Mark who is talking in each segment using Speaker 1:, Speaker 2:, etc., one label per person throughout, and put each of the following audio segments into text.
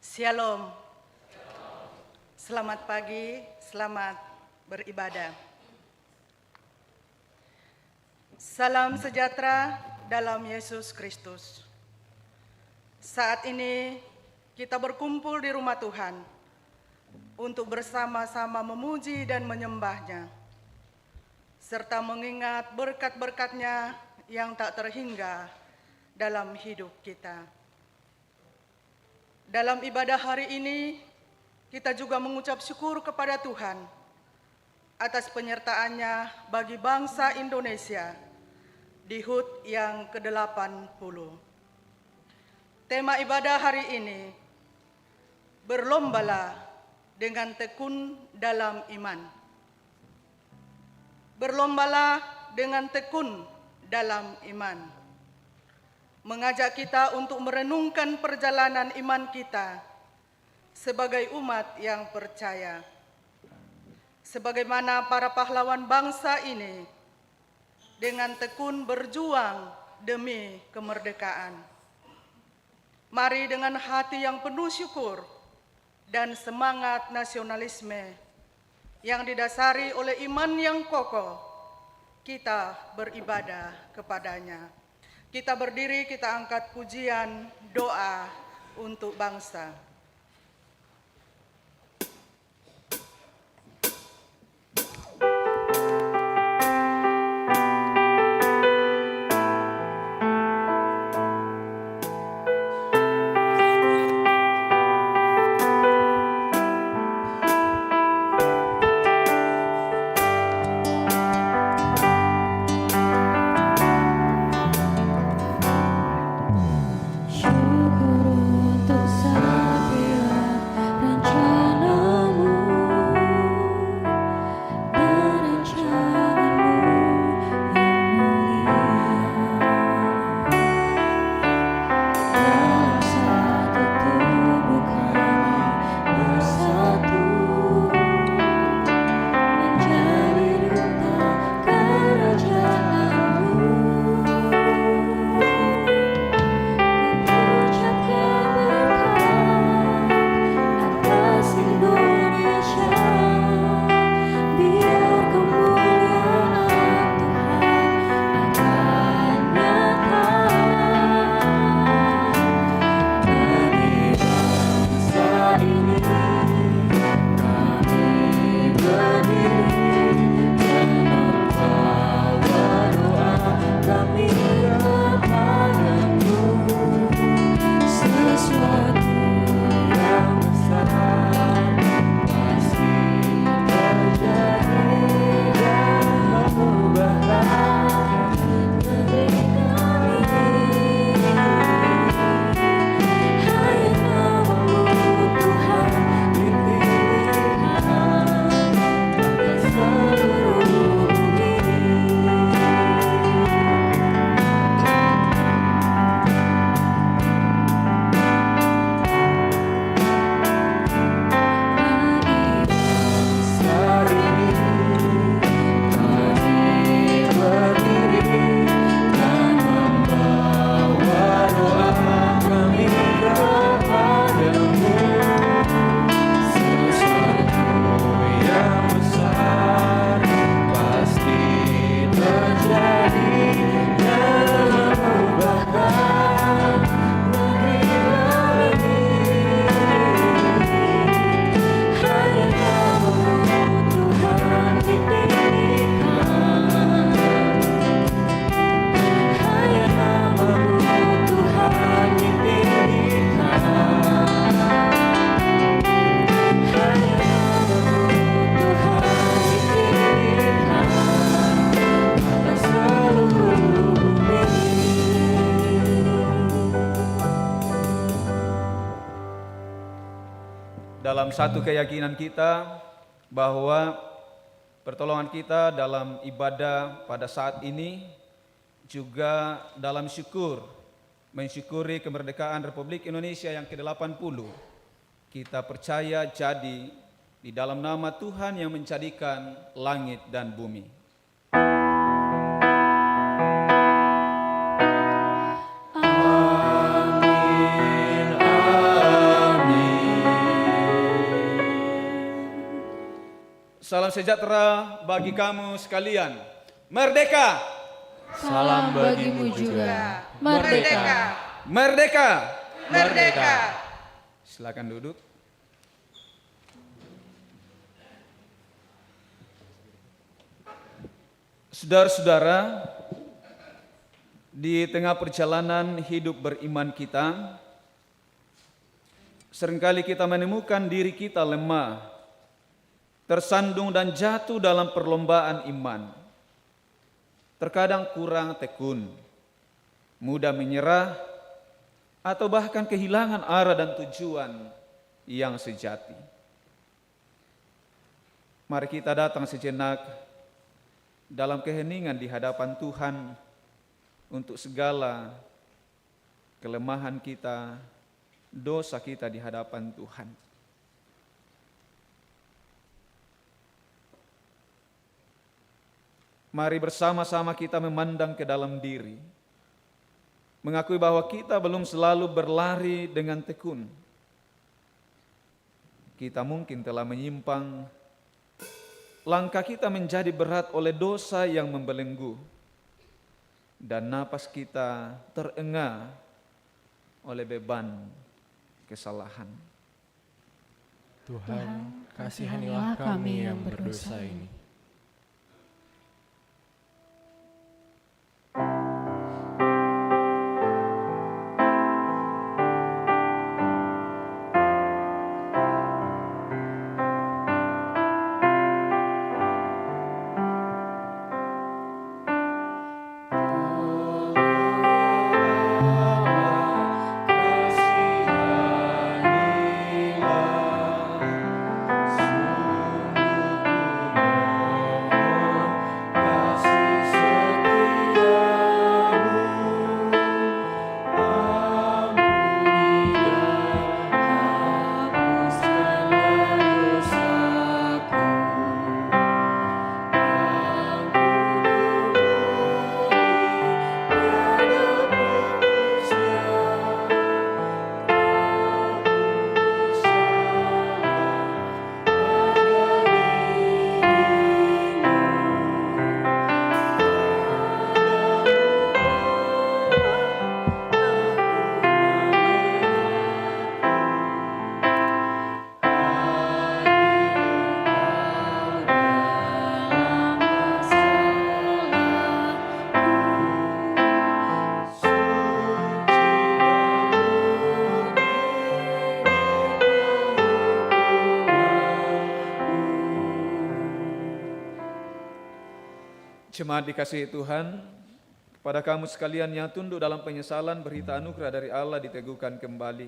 Speaker 1: Shalom. Selamat pagi, selamat beribadah. Salam sejahtera dalam Yesus Kristus. Saat ini kita berkumpul di rumah Tuhan untuk bersama-sama memuji dan menyembah-Nya, serta mengingat berkat-berkat-Nya yang tak terhingga dalam hidup kita. Dalam ibadah hari ini, kita juga mengucap syukur kepada Tuhan atas penyertaan-Nya bagi bangsa Indonesia di HUT yang ke-80. Tema ibadah hari ini, berlombalah dengan tekun dalam iman. Berlombalah dengan tekun dalam iman. Mengajak kita untuk merenungkan perjalanan iman kita sebagai umat yang percaya. Sebagaimana para pahlawan bangsa ini dengan tekun berjuang demi kemerdekaan. Mari dengan hati yang penuh syukur dan semangat nasionalisme yang didasari oleh iman yang kokoh, kita beribadah kepada-Nya. Kita berdiri, kita angkat pujian, doa untuk bangsa.
Speaker 2: Dalam satu keyakinan kita bahwa pertolongan kita dalam ibadah pada saat ini juga dalam mensyukuri kemerdekaan Republik Indonesia yang ke-80. Kita percaya jadi di dalam nama Tuhan yang menjadikan langit dan bumi.
Speaker 3: Amin, amin.
Speaker 2: Salam sejahtera bagi kamu sekalian. Merdeka!
Speaker 3: Salam bagimu juga. Merdeka.
Speaker 2: Merdeka!
Speaker 1: Merdeka!
Speaker 2: Silakan duduk. Saudara-saudara, di tengah perjalanan hidup beriman kita, seringkali kita menemukan diri kita lemah, tersandung dan jatuh dalam perlombaan iman. Terkadang kurang tekun, mudah menyerah, atau bahkan kehilangan arah dan tujuan yang sejati. Mari kita datang sejenak dalam keheningan di hadapan Tuhan untuk segala kelemahan kita, dosa kita di hadapan Tuhan. Mari bersama-sama kita memandang ke dalam diri, mengakui bahwa kita belum selalu berlari dengan tekun. Kita mungkin telah menyimpang, langkah kita menjadi berat oleh dosa yang membelenggu, dan napas kita terengah oleh beban kesalahan.
Speaker 3: Tuhan, kasihanilah kami yang berdosa ini.
Speaker 2: Jemaat dikasihi Tuhan, kepada kamu sekalian yang tunduk dalam penyesalan, berita anugerah dari Allah diteguhkan kembali.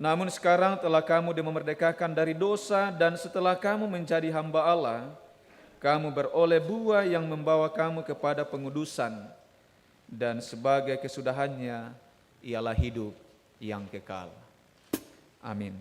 Speaker 2: Namun sekarang telah kamu dimerdekakan dari dosa, dan setelah kamu menjadi hamba Allah, kamu beroleh buah yang membawa kamu kepada pengudusan, dan sebagai kesudahannya ialah hidup yang kekal. Amin.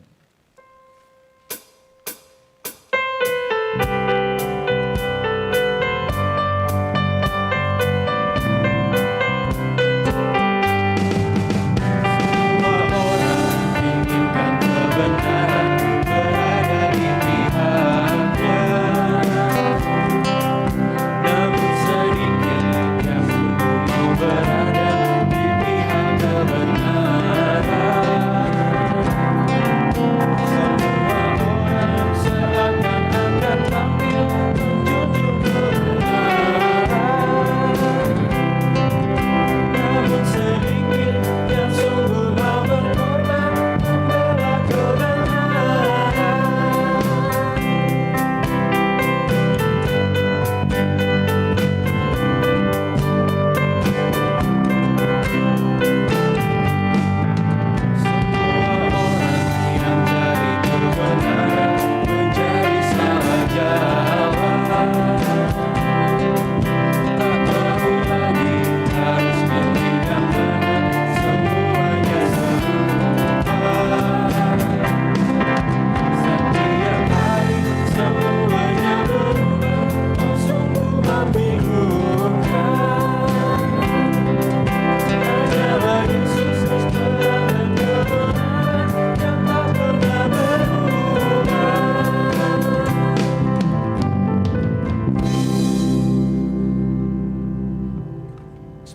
Speaker 3: Berada di pihak kebenaran.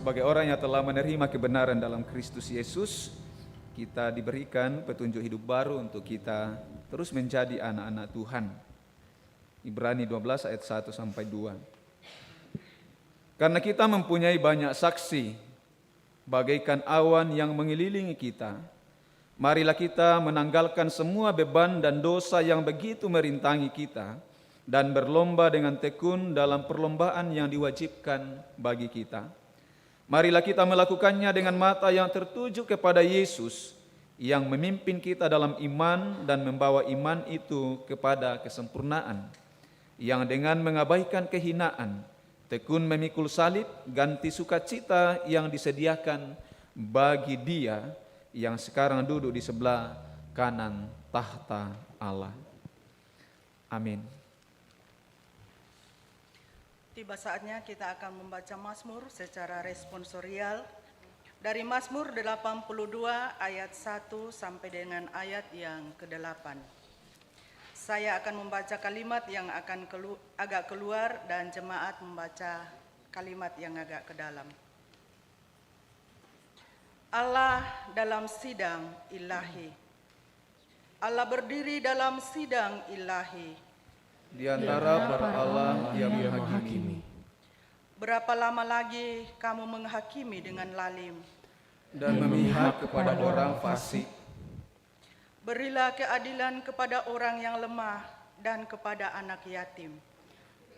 Speaker 2: sebagai orang yang telah menerima kebenaran dalam Kristus Yesus, kita diberikan petunjuk hidup baru untuk kita terus menjadi anak-anak Tuhan. Ibrani 12 ayat 1 sampai 2. Karena kita mempunyai banyak saksi, bagaikan awan yang mengelilingi kita, marilah kita menanggalkan semua beban dan dosa yang begitu merintangi kita, dan berlomba dengan tekun dalam perlombaan yang diwajibkan bagi kita. Marilah kita melakukannya dengan mata yang tertuju kepada Yesus yang memimpin kita dalam iman dan membawa iman itu kepada kesempurnaan, yang dengan mengabaikan kehinaan, tekun memikul salib, ganti sukacita yang disediakan bagi Dia yang sekarang duduk di sebelah kanan tahta Allah. Amin.
Speaker 1: Tiba saatnya kita akan membaca Mazmur secara responsorial dari Mazmur 82 ayat 1 sampai dengan ayat yang ke-8. Saya akan membaca kalimat yang akan agak keluar dan jemaat membaca kalimat yang agak ke dalam. Allah dalam sidang ilahi. Allah berdiri dalam sidang ilahi.
Speaker 2: Di antara para Allah yang
Speaker 3: menghakimi.
Speaker 1: Berapa lama lagi kamu menghakimi dengan lalim?
Speaker 2: dan memihak kepada orang fasik.
Speaker 1: Berilah keadilan kepada orang yang lemah dan kepada anak yatim.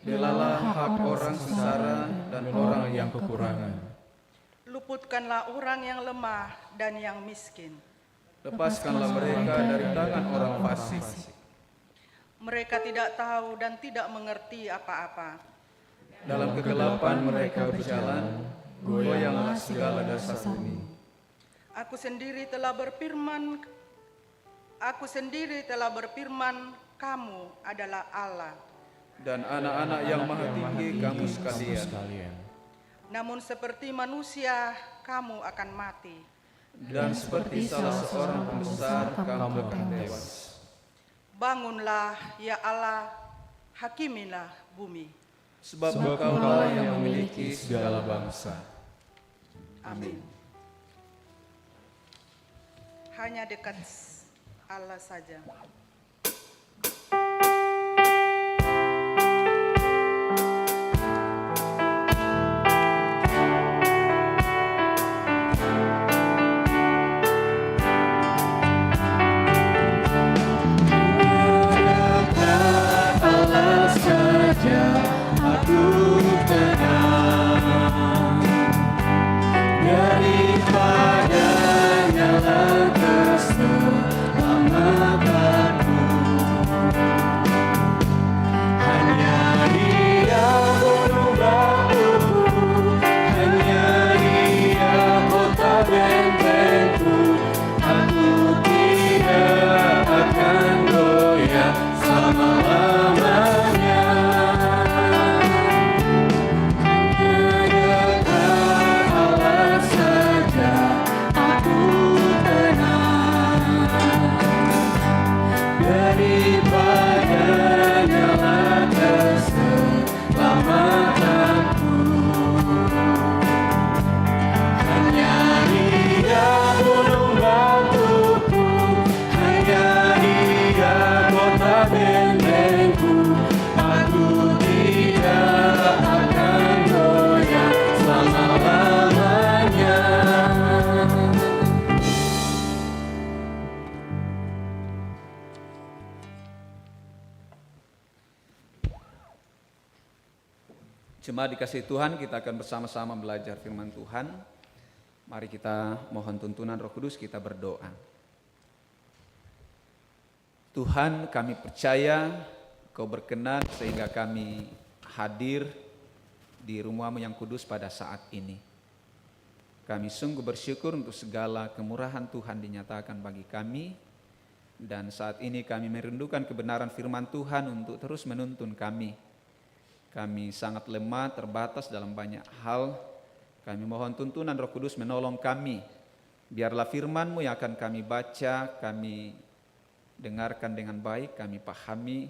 Speaker 2: Belalah hak orang sengsara dan orang yang kekurangan.
Speaker 1: Luputkanlah orang yang lemah dan yang miskin.
Speaker 2: Lepaskanlah mereka dari tangan orang fasik.
Speaker 1: Mereka tidak tahu dan tidak mengerti apa-apa.
Speaker 2: Dalam kegelapan mereka berjalan, goyanglah segala dasar bumi.
Speaker 1: Aku sendiri telah berfirman, kamu adalah Allah.
Speaker 2: Dan anak-anak yang maha tinggi kamu sekalian.
Speaker 1: Namun seperti manusia, kamu akan mati.
Speaker 2: Dan seperti salah seorang pembesar kamu akan tewas.
Speaker 1: Bangunlah, ya Allah, hakimilah bumi.
Speaker 2: Sebab Engkaulah yang memiliki segala bangsa.
Speaker 1: Amin. Hanya dekat Allah saja.
Speaker 2: Jemaat dikasihi Tuhan, kita akan bersama-sama belajar firman Tuhan. Mari kita mohon tuntunan Roh Kudus, kita berdoa. Tuhan, kami percaya Kau berkenan sehingga kami hadir di rumah-Mu yang kudus pada saat ini. Kami sungguh bersyukur untuk segala kemurahan Tuhan dinyatakan bagi kami. Dan saat ini kami merindukan kebenaran firman Tuhan untuk terus menuntun kami. Kami sangat lemah, terbatas dalam banyak hal. Kami mohon tuntunan Roh Kudus menolong kami. Biarlah firman-Mu yang akan kami baca, kami dengarkan dengan baik, kami pahami,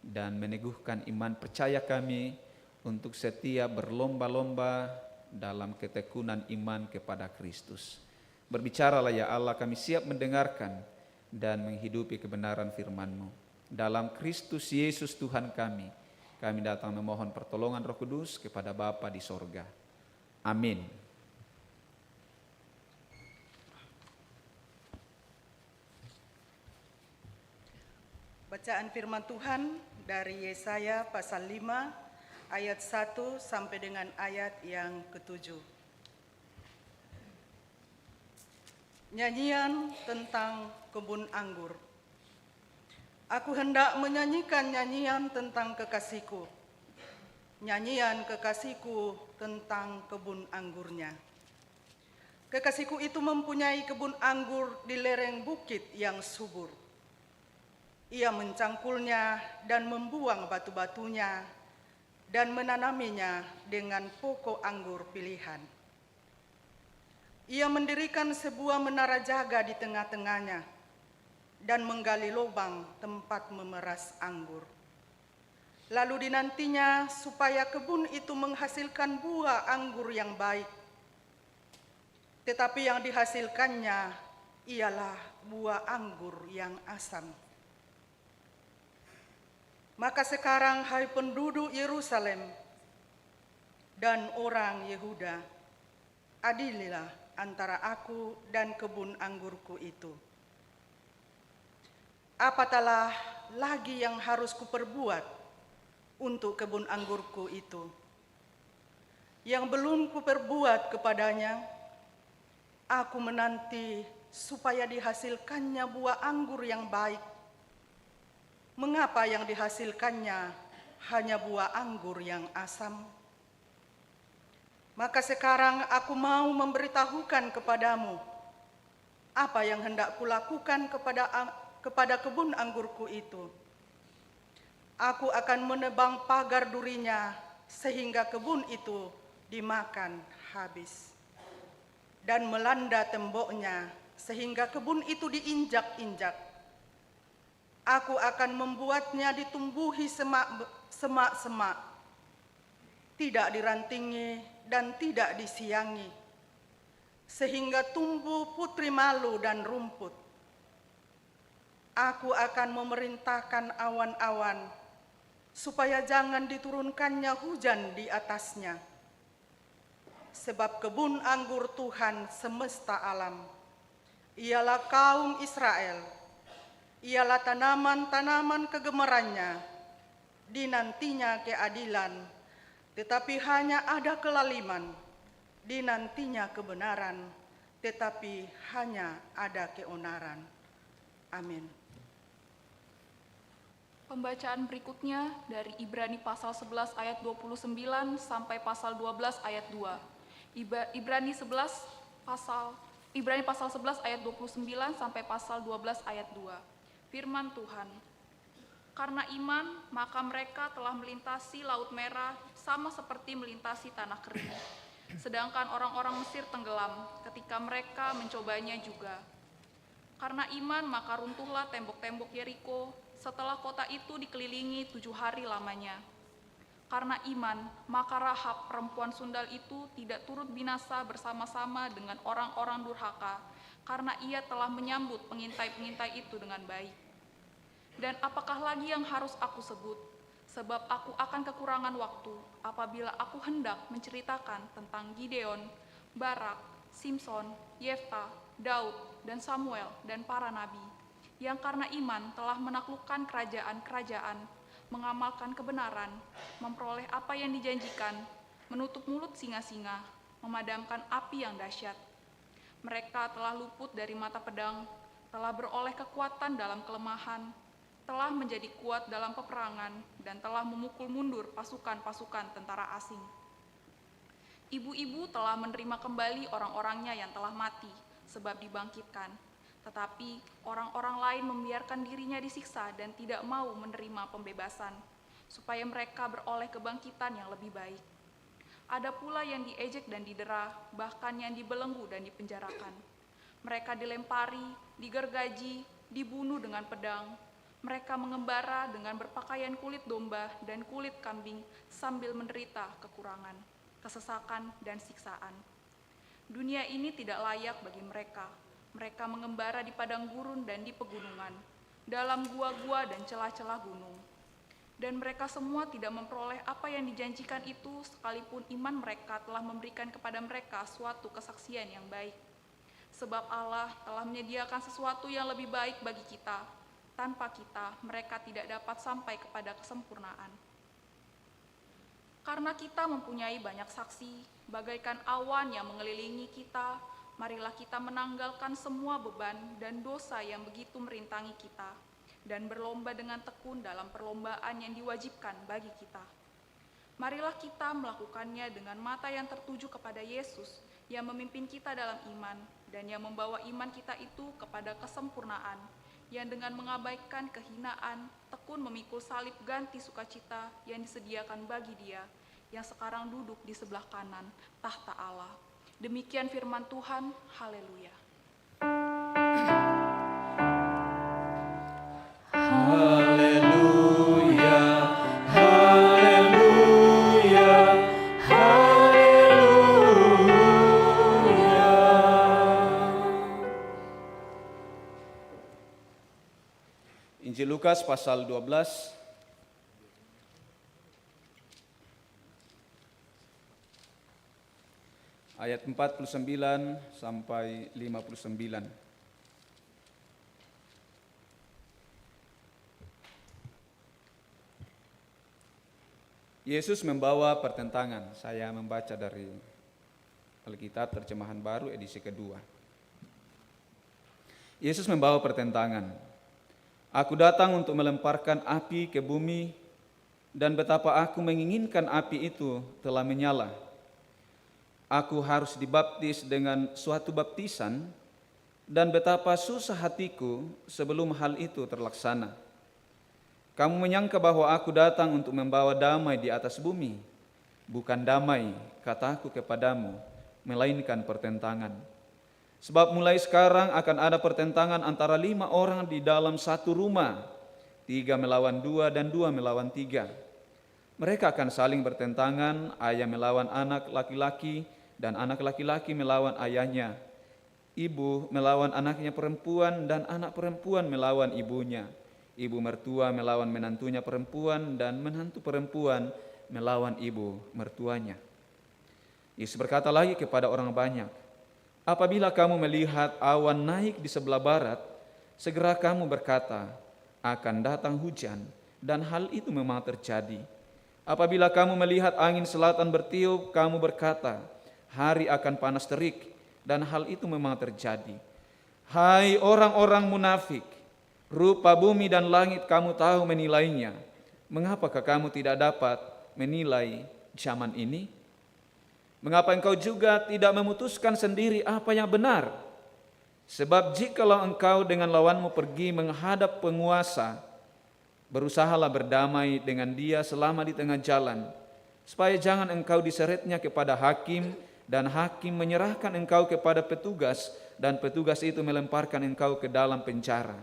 Speaker 2: dan meneguhkan iman percaya kami untuk setia berlomba-lomba dalam ketekunan iman kepada Kristus. Berbicaralah ya Allah, kami siap mendengarkan dan menghidupi kebenaran firman-Mu. Dalam Kristus Yesus Tuhan kami datang memohon pertolongan Roh Kudus kepada Bapa di sorga. Amin.
Speaker 1: Bacaan firman Tuhan dari Yesaya pasal 5 ayat 1 sampai dengan ayat yang ke-7. Nyanyian tentang kebun anggur. Aku hendak menyanyikan nyanyian tentang kekasihku, nyanyian kekasihku tentang kebun anggurnya. Kekasihku itu mempunyai kebun anggur di lereng bukit yang subur. Ia mencangkulnya dan membuang batu-batunya dan menanaminya dengan pokok anggur pilihan. Ia mendirikan sebuah menara jaga di tengah-tengahnya dan menggali lubang tempat memeras anggur. Lalu dinantinya supaya kebun itu menghasilkan buah anggur yang baik. Tetapi yang dihasilkannya ialah buah anggur yang asam. Maka sekarang, hai penduduk Yerusalem dan orang Yehuda, adililah antara aku dan kebun anggurku itu. Apatahlah lagi yang harus kuperbuat untuk kebun anggurku itu, yang belum kuperbuat kepadanya? Aku menanti supaya dihasilkannya buah anggur yang baik. Mengapa yang dihasilkannya hanya buah anggur yang asam? Maka sekarang aku mau memberitahukan kepadamu apa yang hendak kulakukan kepada kebun anggurku itu. Aku akan menebang pagar durinya sehingga kebun itu dimakan habis, dan melanda temboknya sehingga kebun itu diinjak-injak. Aku akan membuatnya ditumbuhi semak-semak, tidak dirantingi dan tidak disiangi, sehingga tumbuh putri malu dan rumput. Aku akan memerintahkan awan-awan supaya jangan diturunkannya hujan di atasnya. Sebab kebun anggur Tuhan semesta alam ialah kaum Israel, ialah tanaman-tanaman kegemarannya. Dinantinya keadilan, tetapi hanya ada kelaliman. Dinantinya kebenaran, tetapi hanya ada keonaran. Amin.
Speaker 4: Pembacaan berikutnya dari Ibrani pasal 11 ayat 29 sampai pasal 12 ayat 2. Ibrani pasal 11 ayat 29 sampai pasal 12 ayat 2. Firman Tuhan. Karena iman, maka mereka telah melintasi Laut Merah sama seperti melintasi tanah kering. Sedangkan orang-orang Mesir tenggelam ketika mereka mencobanya juga. Karena iman, maka runtuhlah tembok-tembok Yeriko setelah kota itu dikelilingi 7 hari lamanya. Karena iman, maka Rahab perempuan sundal itu tidak turut binasa bersama-sama dengan orang-orang durhaka, karena ia telah menyambut pengintai-pengintai itu dengan baik. Dan apakah lagi yang harus aku sebut? Sebab aku akan kekurangan waktu apabila aku hendak menceritakan tentang Gideon, Barak, Simson, Yefta, Daud, dan Samuel, dan para nabi, yang karena iman telah menaklukkan kerajaan-kerajaan, mengamalkan kebenaran, memperoleh apa yang dijanjikan, menutup mulut singa-singa, memadamkan api yang dahsyat. Mereka telah luput dari mata pedang, telah beroleh kekuatan dalam kelemahan, telah menjadi kuat dalam peperangan, dan telah memukul mundur pasukan-pasukan tentara asing. Ibu-ibu telah menerima kembali orang-orangnya yang telah mati, sebab dibangkitkan. Tetapi orang-orang lain membiarkan dirinya disiksa dan tidak mau menerima pembebasan, supaya mereka beroleh kebangkitan yang lebih baik. Ada pula yang diejek dan didera, bahkan yang dibelenggu dan dipenjarakan. Mereka dilempari, digergaji, dibunuh dengan pedang. Mereka mengembara dengan berpakaian kulit domba dan kulit kambing sambil menderita kekurangan. kesesakan, dan siksaan. Dunia ini tidak layak bagi mereka. Mereka mengembara di padang gurun dan di pegunungan, dalam gua-gua dan celah-celah gunung. Dan mereka semua tidak memperoleh apa yang dijanjikan itu, sekalipun iman mereka telah memberikan kepada mereka suatu kesaksian yang baik. Sebab Allah telah menyediakan sesuatu yang lebih baik bagi kita. Tanpa kita, mereka tidak dapat sampai kepada kesempurnaan. Karena kita mempunyai banyak saksi, bagaikan awan yang mengelilingi kita, marilah kita menanggalkan semua beban dan dosa yang begitu merintangi kita, dan berlomba dengan tekun dalam perlombaan yang diwajibkan bagi kita. Marilah kita melakukannya dengan mata yang tertuju kepada Yesus, yang memimpin kita dalam iman, dan yang membawa iman kita itu kepada kesempurnaan, yang dengan mengabaikan kehinaan, tekun memikul salib ganti sukacita yang disediakan bagi Dia, yang sekarang duduk di sebelah kanan tahta Allah. Demikian firman Tuhan, haleluya.
Speaker 3: Haleluya, haleluya, haleluya.
Speaker 2: Injil Lukas pasal 12 ayat 49 sampai 59. Yesus membawa pertentangan. Saya membaca dari Alkitab Terjemahan Baru edisi kedua. Yesus membawa pertentangan. Aku datang untuk melemparkan api ke bumi, dan betapa aku menginginkan api itu telah menyala. Aku harus dibaptis dengan suatu baptisan, dan betapa susah hatiku sebelum hal itu terlaksana. Kamu menyangka bahwa aku datang untuk membawa damai di atas bumi. Bukan damai, kataku kepadamu, melainkan pertentangan. Sebab mulai sekarang akan ada pertentangan antara 5 orang di dalam satu rumah, 3 melawan 2 dan 2 melawan 3. Mereka akan saling bertentangan, ayah melawan anak laki-laki dan anak laki-laki melawan ayahnya. Ibu melawan anaknya perempuan dan anak perempuan melawan ibunya. Ibu mertua melawan menantunya perempuan dan menantu perempuan melawan ibu mertuanya. Yesus berkata lagi kepada orang banyak, apabila kamu melihat awan naik di sebelah barat, segera kamu berkata, akan datang hujan, dan hal itu memang terjadi. Apabila kamu melihat angin selatan bertiup, kamu berkata, hari akan panas terik, dan hal itu memang terjadi. Hai orang-orang munafik, rupa bumi dan langit kamu tahu menilainya. Mengapakah kamu tidak dapat menilai zaman ini? Mengapa engkau juga tidak memutuskan sendiri apa yang benar? Sebab jikalau engkau dengan lawanmu pergi menghadap penguasa, berusahalah berdamai dengan dia selama di tengah jalan, supaya jangan engkau diseretnya kepada hakim, dan hakim menyerahkan engkau kepada petugas, dan petugas itu melemparkan engkau ke dalam penjara.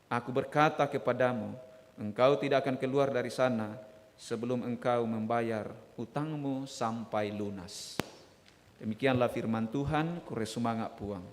Speaker 2: Aku berkata kepadamu, engkau tidak akan keluar dari sana sebelum engkau membayar utangmu sampai lunas. Demikianlah firman Tuhan, kure sumangak puang.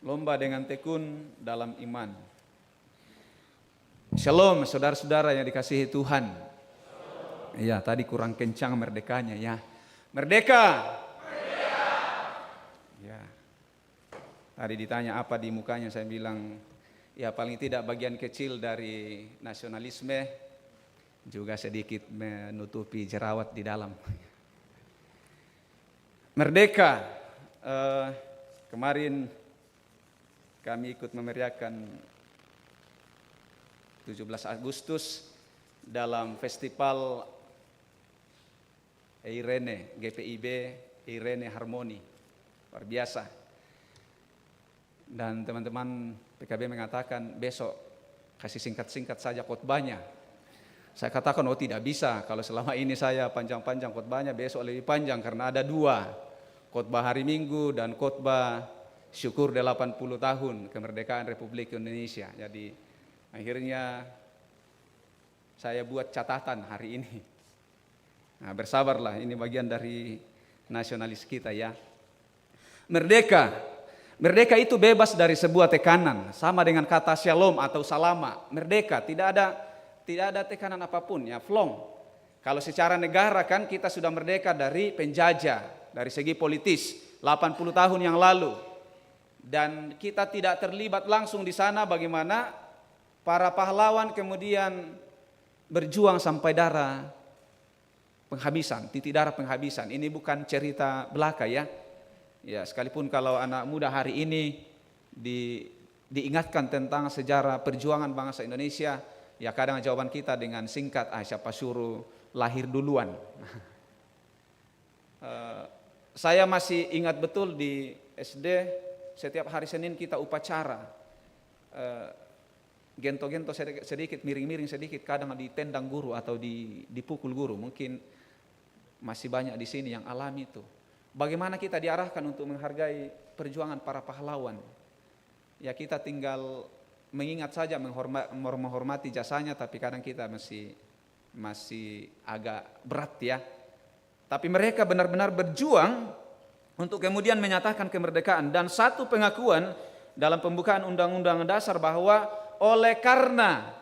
Speaker 2: Berlomba dengan tekun dalam iman. Shalom saudara-saudara yang dikasihi Tuhan. Iya, tadi kurang kencang merdekanya ya. Merdeka. Merdeka. Ya. Tadi ditanya apa di mukanya, saya bilang ya paling tidak bagian kecil dari nasionalisme, juga sedikit menutupi jerawat di dalam. Merdeka. Kemarin kami ikut memeriahkan 17 Agustus dalam festival Eirene, GPIB Eirene Harmoni. Luar biasa. Dan teman-teman PKB mengatakan besok kasih singkat-singkat saja khotbahnya. Saya katakan, oh tidak bisa, kalau selama ini saya panjang-panjang khotbahnya, besok lebih panjang karena ada 2. Khotbah hari Minggu dan khotbah syukur 80 tahun kemerdekaan Republik Indonesia. Jadi akhirnya saya buat catatan hari ini. Nah, bersabarlah, ini bagian dari nasionalis kita ya. Merdeka. Merdeka itu bebas dari sebuah tekanan, sama dengan kata shalom atau salama. Merdeka, tidak ada tekanan apapun ya, flong. Kalau secara negara kan kita sudah merdeka dari penjajah, dari segi politis 80 tahun yang lalu. Dan kita tidak terlibat langsung di sana bagaimana para pahlawan kemudian berjuang sampai darah penghabisan, titik darah penghabisan. Ini bukan cerita belaka ya. Ya, sekalipun kalau anak muda hari ini diingatkan tentang sejarah perjuangan bangsa Indonesia, ya kadang jawaban kita dengan singkat, siapa suruh lahir duluan. Saya masih ingat betul di SD, setiap hari Senin kita upacara. Gento-gento sedikit, miring-miring sedikit, kadang ditendang guru atau dipukul guru. Mungkin masih banyak di sini yang alami itu. Bagaimana kita diarahkan untuk menghargai perjuangan para pahlawan. Ya kita tinggal mengingat saja, menghormati jasanya, tapi kadang kita masih agak berat ya. Tapi mereka benar-benar berjuang untuk kemudian menyatakan kemerdekaan. Dan satu pengakuan dalam pembukaan Undang-Undang Dasar bahwa oleh karena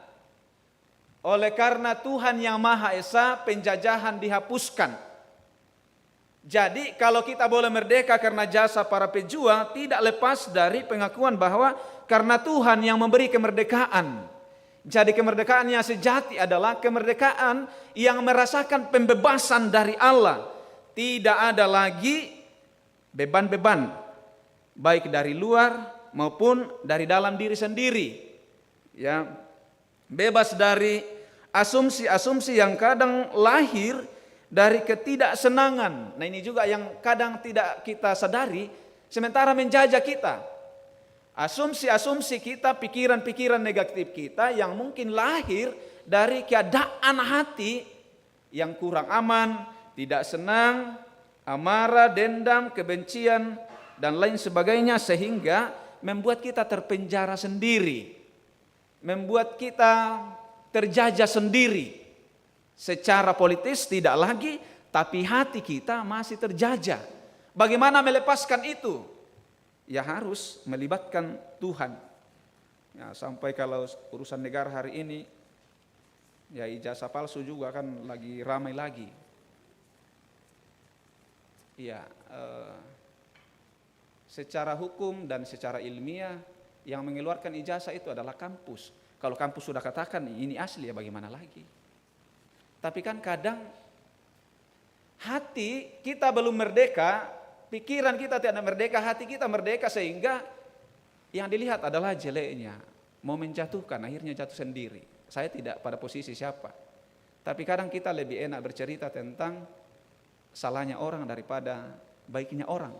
Speaker 2: Tuhan Yang Maha Esa penjajahan dihapuskan. Jadi kalau kita boleh merdeka karena jasa para pejuang, tidak lepas dari pengakuan bahwa karena Tuhan yang memberi kemerdekaan. Jadi kemerdekaan yang sejati adalah kemerdekaan yang merasakan pembebasan dari Allah. Tidak ada lagi beban-beban, baik dari luar maupun dari dalam diri sendiri. Ya, bebas dari asumsi-asumsi yang kadang lahir dari ketidaksenangan. Nah ini juga yang kadang tidak kita sadari, sementara menjajah kita. Asumsi-asumsi kita, pikiran-pikiran negatif kita yang mungkin lahir dari keadaan hati yang kurang aman, tidak senang, amarah, dendam, kebencian, dan lain sebagainya, sehingga membuat kita terpenjara sendiri, membuat kita terjajah sendiri. Secara politis tidak lagi, tapi hati kita masih terjajah. Bagaimana melepaskan itu? Ya harus melibatkan Tuhan. Ya, sampai kalau urusan negara hari ini, ya ijazah palsu juga kan lagi ramai lagi. Ya, secara hukum dan secara ilmiah yang mengeluarkan ijazah itu adalah kampus. Kalau kampus sudah katakan ini asli, ya bagaimana lagi? Tapi kan kadang hati kita belum merdeka, pikiran kita tidak merdeka, hati kita merdeka, sehingga yang dilihat adalah jeleknya, mau menjatuhkan, akhirnya jatuh sendiri. Saya tidak pada posisi siapa, tapi kadang kita lebih enak bercerita tentang salahnya orang daripada baiknya orang.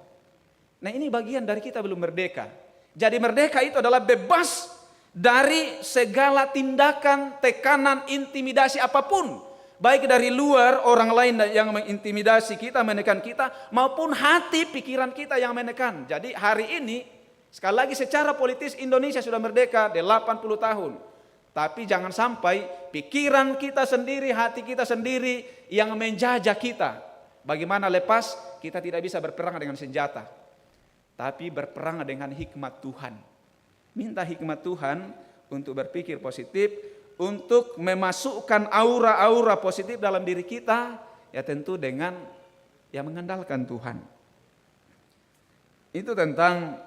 Speaker 2: Nah ini bagian dari kita belum merdeka. Jadi merdeka itu adalah bebas dari segala tindakan, tekanan, intimidasi apapun. Baik dari luar, orang lain yang mengintimidasi kita, menekan kita, maupun hati, pikiran kita yang menekan. Jadi hari ini, sekali lagi secara politis Indonesia sudah merdeka 80 tahun. Tapi jangan sampai pikiran kita sendiri, hati kita sendiri yang menjajah kita. Bagaimana lepas, kita tidak bisa berperang dengan senjata, tapi berperang dengan hikmat Tuhan. Minta hikmat Tuhan untuk berpikir positif, untuk memasukkan aura-aura positif dalam diri kita, ya tentu dengan yang mengandalkan Tuhan. Itu tentang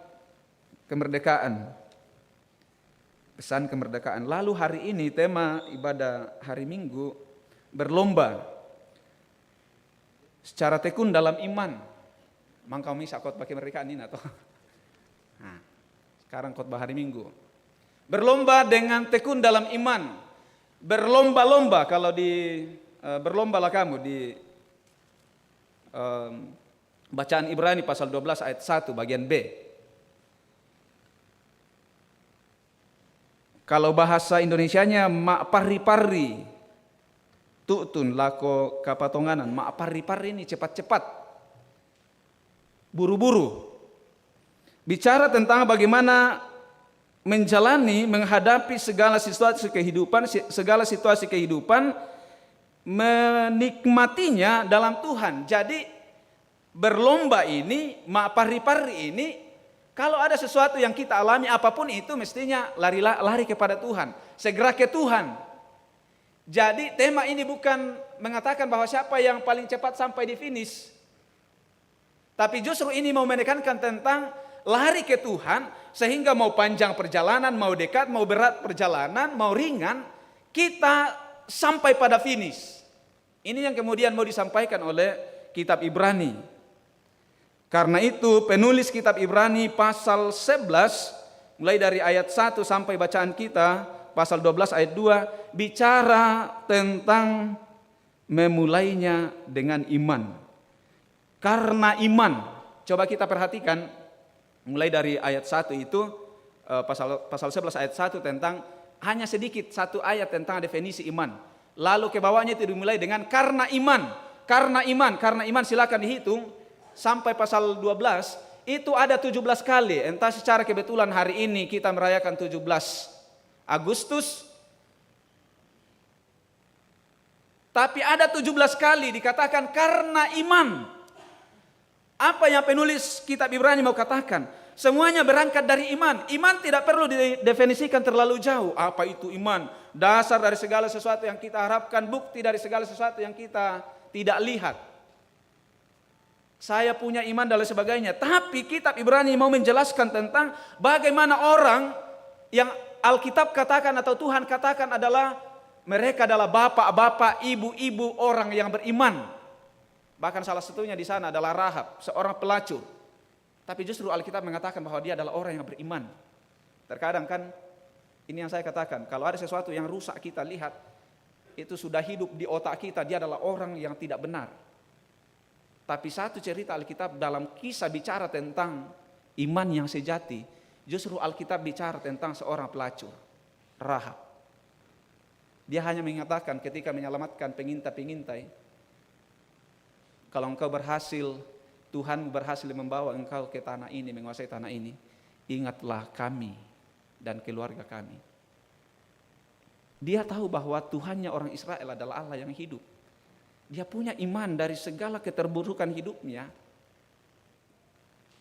Speaker 2: kemerdekaan, pesan kemerdekaan. Lalu hari ini tema ibadah hari Minggu, berlomba secara tekun dalam iman. Mangkau misa khotbah kemerdekaan ini atau Nah, sekarang khotbah hari Minggu. Berlomba dengan tekun dalam iman. Berlomba-lomba, kalau di berlombalah kamu di bacaan Ibrani pasal 12 ayat 1 bagian B. Kalau bahasa Indonesianya mak pari-pari, tu'tun lako kapatonganan, mak pari-pari ini cepat-cepat, buru-buru. Bicara tentang bagaimana menjalani, menghadapi segala situasi kehidupan, menikmatinya dalam Tuhan. Jadi berlomba ini, mak pari-pari ini, kalau ada sesuatu yang kita alami apapun itu mestinya lari kepada Tuhan, segera ke Tuhan. Jadi tema ini bukan mengatakan bahwa siapa yang paling cepat sampai di finish, tapi justru ini mau menekankan tentang lari ke Tuhan, sehingga mau panjang perjalanan, mau dekat, mau berat perjalanan, mau ringan, kita sampai pada finish. Ini yang kemudian mau disampaikan oleh kitab Ibrani. Karena itu penulis kitab Ibrani pasal 11 mulai dari ayat 1 sampai bacaan kita pasal 12 ayat 2 bicara tentang memulainya dengan iman. Karena iman, coba kita perhatikan mulai dari ayat 1 itu pasal 11 ayat 1 tentang hanya sedikit satu ayat tentang definisi iman. Lalu ke bawahnya itu dimulai dengan karena iman. Karena iman silakan dihitung sampai pasal 12 itu ada 17 kali. Entah secara kebetulan hari ini kita merayakan 17 Agustus, tapi ada 17 kali dikatakan karena iman. Apa yang penulis kitab Ibrani mau katakan? Semuanya berangkat dari iman. Iman tidak perlu didefinisikan terlalu jauh. Apa itu iman? Dasar dari segala sesuatu yang kita harapkan, bukti dari segala sesuatu yang kita tidak lihat. Saya punya iman dan lain sebagainya. Tapi kitab Ibrani mau menjelaskan tentang bagaimana orang yang Alkitab katakan atau Tuhan katakan adalah mereka adalah bapak-bapak, ibu-ibu orang yang beriman. Bahkan salah satunya di sana adalah Rahab, seorang pelacur. Tapi justru Alkitab mengatakan bahwa dia adalah orang yang beriman. Terkadang kan ini yang saya katakan, kalau ada sesuatu yang rusak kita lihat, itu sudah hidup di otak kita, dia adalah orang yang tidak benar. Tapi satu cerita Alkitab dalam kisah bicara tentang iman yang sejati, justru Alkitab bicara tentang seorang pelacur, Rahab. Dia hanya mengatakan ketika menyelamatkan pengintai-pengintai, kalau engkau berhasil, Tuhan berhasil membawa engkau ke tanah ini, menguasai tanah ini, ingatlah kami dan keluarga kami. Dia tahu bahwa Tuhannya orang Israel adalah Allah yang hidup. Dia punya iman dari segala keterburukan hidupnya.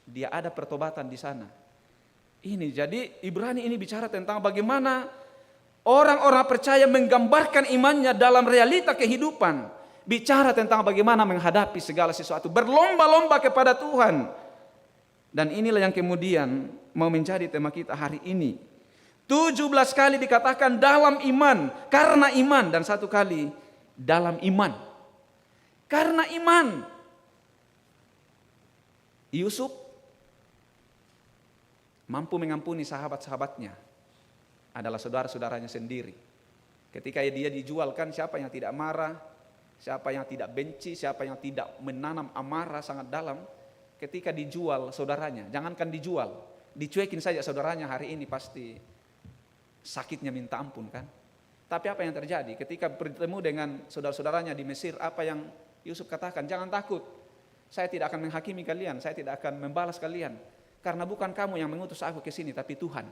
Speaker 2: Dia ada pertobatan di sana. Ini jadi Ibrani ini bicara tentang bagaimana orang-orang percaya menggambarkan imannya dalam realita kehidupan. Bicara tentang bagaimana menghadapi segala sesuatu, berlomba-lomba kepada Tuhan. Dan inilah yang kemudian mau menjadi tema kita hari ini. 17 kali dikatakan dalam iman, karena iman, dan 1 kali dalam iman. Karena iman. Yusuf mampu mengampuni sahabat-sahabatnya, adalah saudara-saudaranya sendiri. Ketika dia dijualkan, siapa yang tidak marah, siapa yang tidak benci, siapa yang tidak menanam amarah sangat dalam ketika dijual saudaranya. Jangankan dijual, dicuekin saja saudaranya hari ini pasti sakitnya minta ampun kan. Tapi apa yang terjadi ketika bertemu dengan saudara-saudaranya di Mesir, apa yang Yusuf katakan? Jangan takut, saya tidak akan menghakimi kalian, saya tidak akan membalas kalian, karena bukan kamu yang mengutus aku ke sini, tapi Tuhan.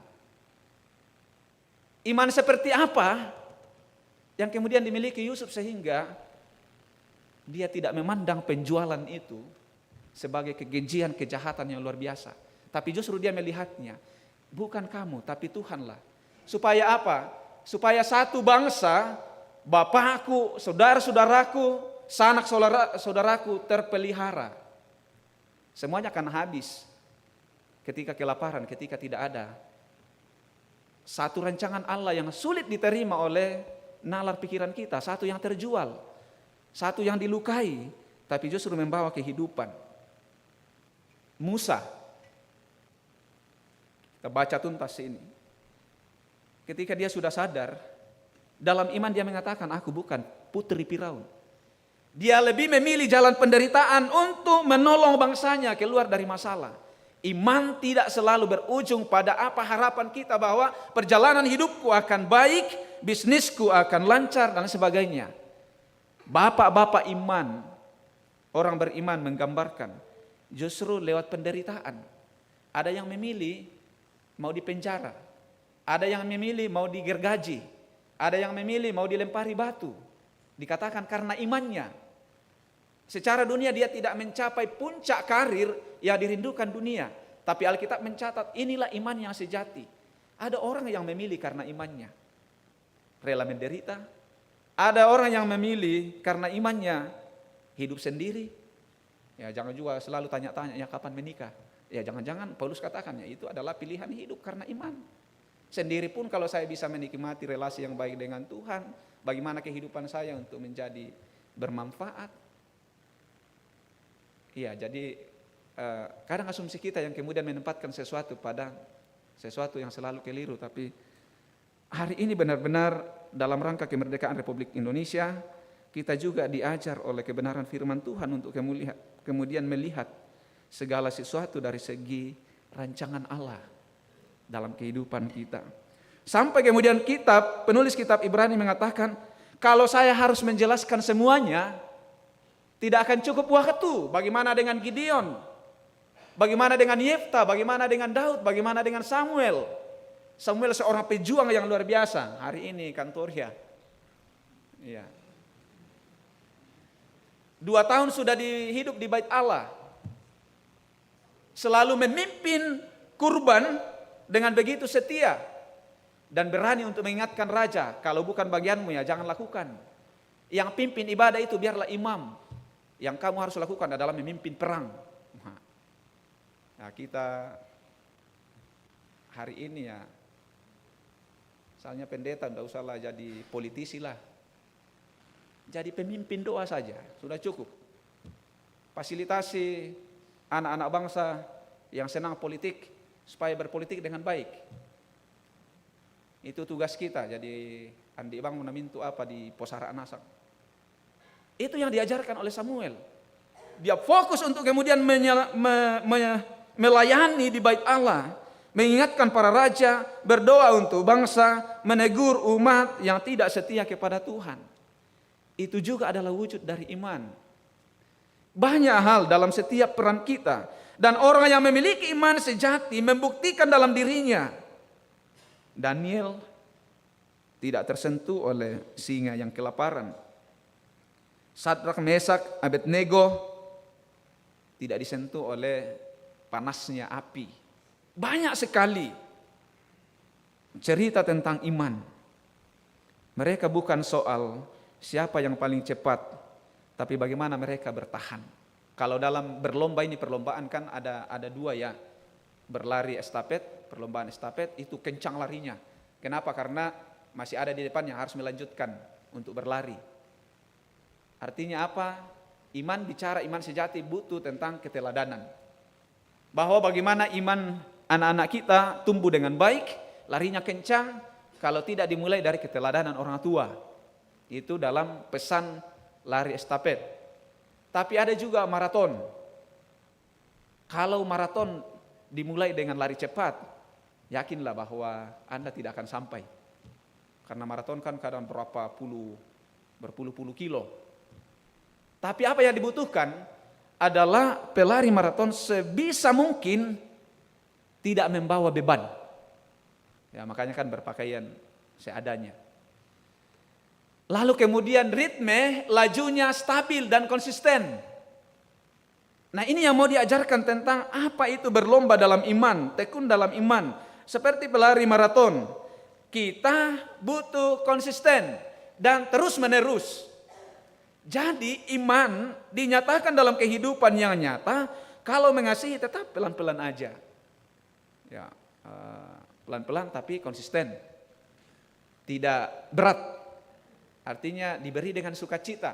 Speaker 2: Iman seperti apa yang kemudian dimiliki Yusuf sehingga dia tidak memandang penjualan itu sebagai kekejian, kejahatan yang luar biasa, tapi justru dia melihatnya, bukan kamu, tapi Tuhanlah. Supaya apa? Supaya satu bangsa, bapakku, saudara-saudaraku, sanak saudaraku terpelihara. Semuanya akan habis ketika kelaparan, ketika tidak ada satu rancangan Allah yang sulit diterima oleh nalar pikiran kita, satu yang terjual, satu yang dilukai, tapi justru membawa kehidupan. Musa Kita baca tuntas ini. Ketika dia sudah sadar, dalam iman dia mengatakan, aku bukan putri Firaun. Dia lebih memilih jalan penderitaan untuk menolong bangsanya keluar dari masalah. Iman tidak selalu berujung pada apa harapan kita bahwa perjalanan hidupku akan baik, bisnisku akan lancar dan sebagainya. Bapak-bapak iman, orang beriman menggambarkan justru lewat penderitaan. Ada yang memilih mau dipenjara, ada yang memilih mau digergaji, ada yang memilih mau dilempari batu. Dikatakan karena imannya. Secara dunia dia tidak mencapai puncak karir yang dirindukan dunia. Tapi Alkitab mencatat inilah iman yang sejati. Ada orang yang memilih karena imannya rela menderita. Ada orang yang memilih karena imannya hidup sendiri. Ya jangan juga selalu tanya-tanya ya kapan menikah. Ya jangan-jangan Paulus katakan ya itu adalah pilihan hidup karena iman. Sendiri pun kalau saya bisa menikmati relasi yang baik dengan Tuhan, bagaimana kehidupan saya untuk menjadi bermanfaat. Iya, jadi kadang asumsi kita yang kemudian menempatkan sesuatu pada sesuatu yang selalu keliru. Tapi hari ini benar-benar dalam rangka kemerdekaan Republik Indonesia, kita juga diajar oleh kebenaran firman Tuhan untuk kemudian melihat segala sesuatu dari segi rancangan Allah dalam kehidupan kita. Sampai kemudian penulis kitab Ibrani mengatakan, kalau saya harus menjelaskan semuanya, tidak akan cukup waktu. Bagaimana dengan Gideon? Bagaimana dengan Yefta? Bagaimana dengan Daud? Bagaimana dengan Samuel? Samuel seorang pejuang yang luar biasa. Hari ini kantornya. Iya. 2 tahun sudah hidup di bait Allah. Selalu memimpin kurban dengan begitu setia. Dan berani untuk mengingatkan raja, kalau bukan bagianmu ya jangan lakukan. Yang pimpin ibadah itu biarlah imam. Yang kamu harus lakukan adalah memimpin perang. Nah kita hari ini ya, misalnya pendeta tidak usahlah jadi politisi lah. Jadi pemimpin doa saja, sudah cukup. Fasilitasi anak-anak bangsa yang senang politik, supaya berpolitik dengan baik. Itu tugas kita, jadi Andi Bang menamintu apa di Posara Anasak. Itu yang diajarkan oleh Samuel. Dia fokus untuk kemudian melayani di bait Allah, mengingatkan para raja, berdoa untuk bangsa, menegur umat yang tidak setia kepada Tuhan. Itu juga adalah wujud dari iman. Banyak hal dalam setiap peran kita, dan orang yang memiliki iman sejati membuktikan dalam dirinya. Daniel tidak tersentuh oleh singa yang kelaparan. Sadrak, Mesak, Abednego tidak disentuh oleh panasnya api. Banyak sekali cerita tentang iman. Mereka bukan soal siapa yang paling cepat, tapi bagaimana mereka bertahan. Kalau dalam berlomba ini, perlombaan kan ada 2 ya. Berlari estafet, perlombaan estafet itu kencang larinya. Kenapa? Karena masih ada di depan yang harus melanjutkan untuk berlari. Artinya apa? Iman sejati butuh tentang keteladanan. Bahwa bagaimana iman anak-anak kita tumbuh dengan baik, larinya kencang, kalau tidak dimulai dari keteladanan orang tua. Itu dalam pesan lari estafet. Tapi ada juga maraton. Kalau maraton dimulai dengan lari cepat, yakinlah bahwa Anda tidak akan sampai. Karena maraton kan kadang berpuluh-puluh kilo. Tapi apa yang dibutuhkan adalah pelari maraton sebisa mungkin tidak membawa beban. Ya, makanya kan berpakaian seadanya. Lalu kemudian ritme, lajunya stabil dan konsisten. Nah ini yang mau diajarkan tentang apa itu berlomba dalam iman, tekun dalam iman. Seperti pelari maraton, kita butuh konsisten dan terus menerus. Jadi iman dinyatakan dalam kehidupan yang nyata. Kalau mengasihi tetap pelan-pelan aja, ya pelan-pelan tapi konsisten, tidak berat. Artinya diberi dengan sukacita.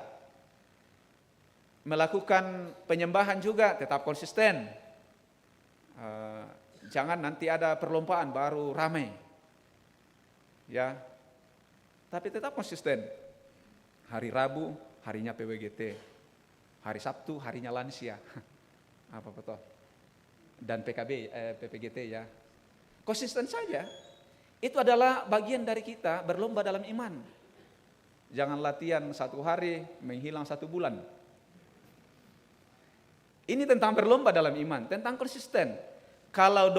Speaker 2: Melakukan penyembahan juga tetap konsisten. Jangan nanti ada perlombaan baru ramai. Ya. Tapi tetap konsisten. Hari Rabu, harinya PWGT. Hari Sabtu, harinya lansia. Apa betul? Dan PPGT ya. Konsisten saja. Itu adalah bagian dari kita berlomba dalam iman. Jangan latihan 1 hari, menghilang 1 bulan. Ini tentang berlomba dalam iman, tentang konsisten. Kalau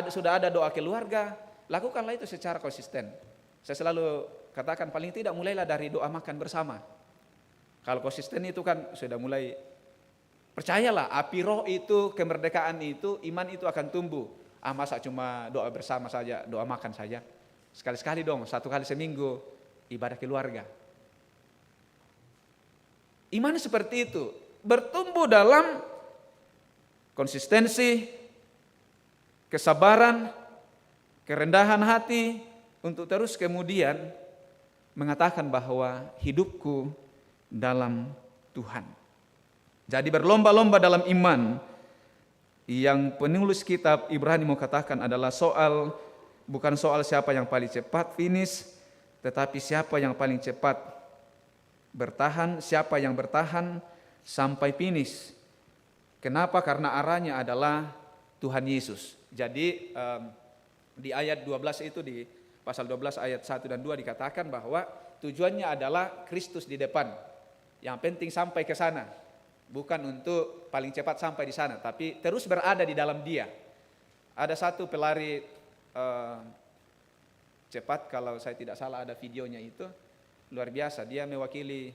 Speaker 2: sudah ada doa keluarga, lakukanlah itu secara konsisten. Saya selalu katakan paling tidak mulailah dari doa makan bersama. Kalau konsisten itu kan sudah mulai, percayalah api roh itu, kemerdekaan itu, iman itu akan tumbuh. Masa cuma doa bersama saja, doa makan saja. Sekali-sekali dong, 1 kali seminggu ibadah keluarga. Iman seperti itu, bertumbuh dalam konsistensi, kesabaran, kerendahan hati untuk terus kemudian mengatakan bahwa hidupku dalam Tuhan. Jadi berlomba-lomba dalam iman yang penulis kitab Ibrani mau katakan adalah bukan soal siapa yang paling cepat finish, tetapi siapa yang paling cepat bertahan, siapa yang bertahan sampai finish. Kenapa? Karena arahnya adalah Tuhan Yesus. Jadi di ayat 12 itu, di pasal 12 ayat 1 dan 2 dikatakan bahwa tujuannya adalah Kristus di depan. Yang penting sampai ke sana. Bukan untuk paling cepat sampai di sana, tapi terus berada di dalam Dia. Ada satu pelari cepat, kalau saya tidak salah ada videonya itu, luar biasa. Dia mewakili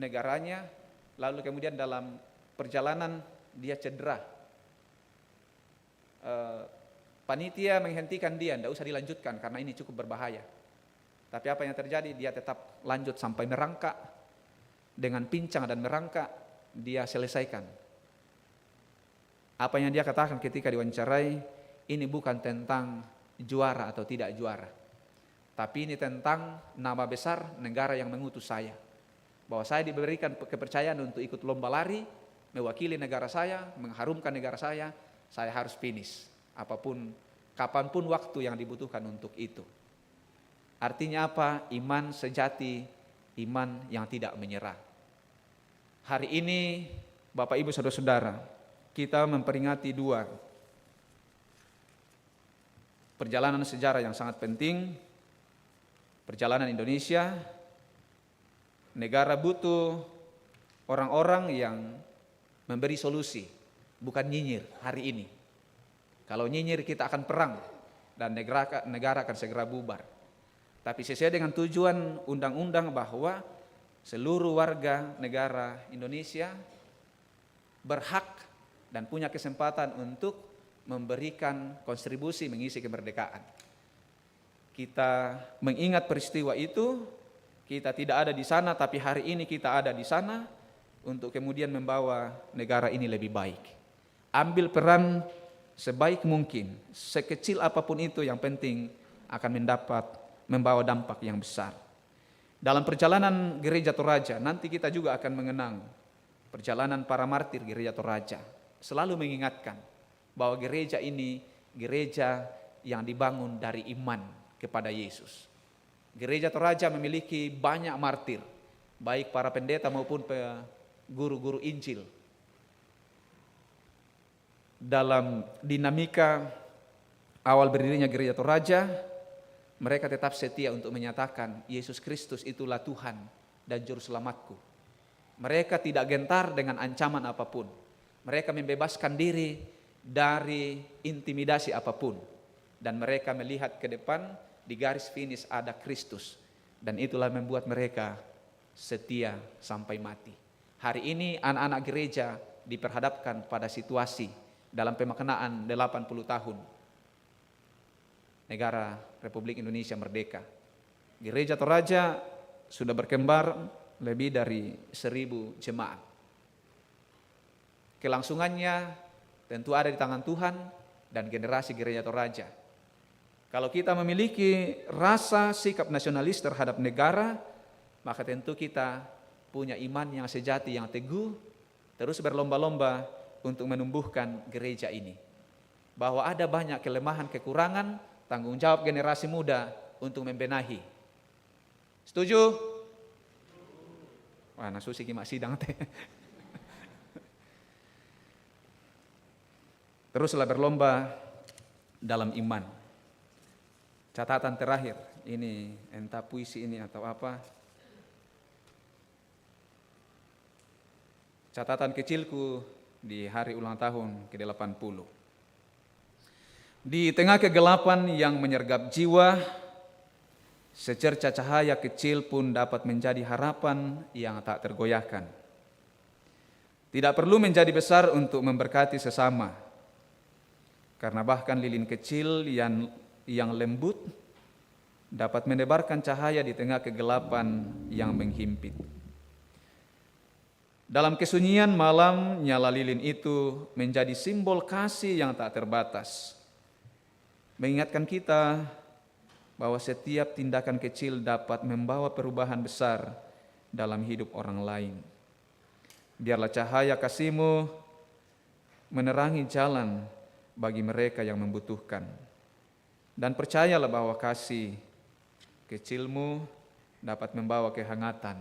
Speaker 2: negaranya, lalu kemudian dalam perjalanan dia cedera. Panitia menghentikan dia, tidak usah dilanjutkan karena ini cukup berbahaya. Tapi apa yang terjadi? Dia tetap lanjut sampai merangkak. Dengan pincang dan merangkak, dia selesaikan. Apa yang dia katakan ketika diwawancarai, ini bukan tentang juara atau tidak juara. Tapi ini tentang nama besar negara yang mengutus saya. Bahwa saya diberikan kepercayaan untuk ikut lomba lari, mewakili negara saya, mengharumkan negara saya harus finish. Apapun, kapanpun waktu yang dibutuhkan untuk itu. Artinya apa? Iman sejati, iman yang tidak menyerah. Hari ini Bapak Ibu Saudara-saudara, kita memperingati 2 perjalanan sejarah yang sangat penting. Perjalanan Indonesia, negara butuh orang-orang yang memberi solusi, bukan nyinyir hari ini. Kalau nyinyir kita akan perang dan negara akan segera bubar. Tapi sesuai dengan tujuan undang-undang bahwa seluruh warga negara Indonesia berhak dan punya kesempatan untuk memberikan kontribusi mengisi kemerdekaan. Kita mengingat peristiwa itu, kita tidak ada di sana, tapi hari ini kita ada di sana untuk kemudian membawa negara ini lebih baik. Ambil peran sebaik mungkin, sekecil apapun itu, yang penting akan membawa dampak yang besar. Dalam perjalanan Gereja Toraja, nanti kita juga akan mengenang perjalanan para martir Gereja Toraja. Selalu mengingatkan bahwa gereja ini gereja yang dibangun dari iman kepada Yesus. Gereja Toraja memiliki banyak martir, baik para pendeta maupun guru-guru Injil. Dalam dinamika awal berdirinya Gereja Toraja, mereka tetap setia untuk menyatakan Yesus Kristus itulah Tuhan dan Juru Selamatku. Mereka tidak gentar dengan ancaman apapun. Mereka membebaskan diri dari intimidasi apapun. Dan mereka melihat ke depan, di garis finish ada Kristus. Dan itulah membuat mereka setia sampai mati. Hari ini anak-anak gereja diperhadapkan pada situasi dalam pemaknaan 80 tahun negara Republik Indonesia merdeka. Gereja Toraja sudah berkembar lebih dari 1000 jemaat. Kelangsungannya tentu ada di tangan Tuhan dan generasi Gereja Toraja. Kalau kita memiliki rasa sikap nasionalis terhadap negara, maka tentu kita punya iman yang sejati, yang teguh, terus berlomba-lomba untuk menumbuhkan gereja ini. bahwa ada banyak kelemahan, kekurangan, tanggung jawab generasi muda untuk membenahi. Setuju? Wah, nasusi kimak sidang teh. Teruslah berlomba dalam iman. Catatan terakhir, ini entah puisi ini atau apa. Catatan kecilku di hari ulang tahun ke-80. Di tengah kegelapan yang menyergap jiwa, secerca cahaya kecil pun dapat menjadi harapan yang tak tergoyahkan. Tidak perlu menjadi besar untuk memberkati sesama, karena bahkan lilin kecil yang lembut dapat menebarkan cahaya di tengah kegelapan yang menghimpit. Dalam kesunyian malam, nyala lilin itu menjadi simbol kasih yang tak terbatas, mengingatkan kita bahwa setiap tindakan kecil dapat membawa perubahan besar dalam hidup orang lain. Biarlah cahaya kasih-Mu menerangi jalan bagi mereka yang membutuhkan. Dan percayalah bahwa kasih kecil-Mu dapat membawa kehangatan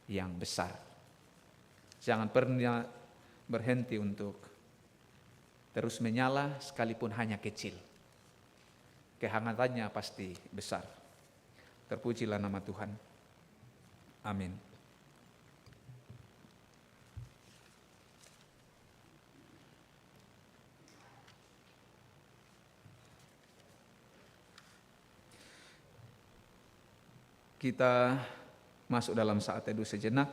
Speaker 2: yang besar. Jangan pernah berhenti untuk terus menyala sekalipun hanya kecil. Kehangatannya pasti besar. Terpujilah nama Tuhan. Amin. Kita masuk dalam saat teduh sejenak.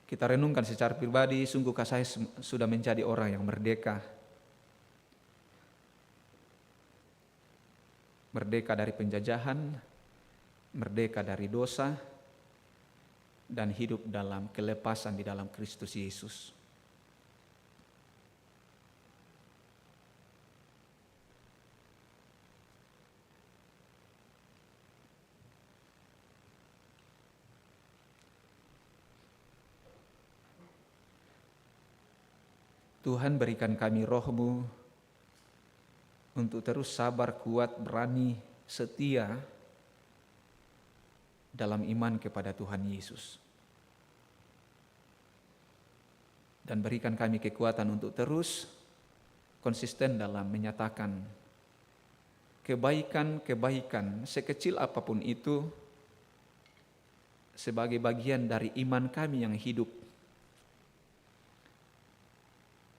Speaker 2: Kita renungkan secara pribadi, sungguhkah saya sudah menjadi orang yang merdeka? Merdeka dari penjajahan, merdeka dari dosa, dan hidup dalam kelepasan di dalam Kristus Yesus. Tuhan, berikan kami roh-Mu untuk terus sabar, kuat, berani, setia dalam iman kepada Tuhan Yesus. Dan berikan kami kekuatan untuk terus konsisten dalam menyatakan kebaikan-kebaikan sekecil apapun itu sebagai bagian dari iman kami yang hidup,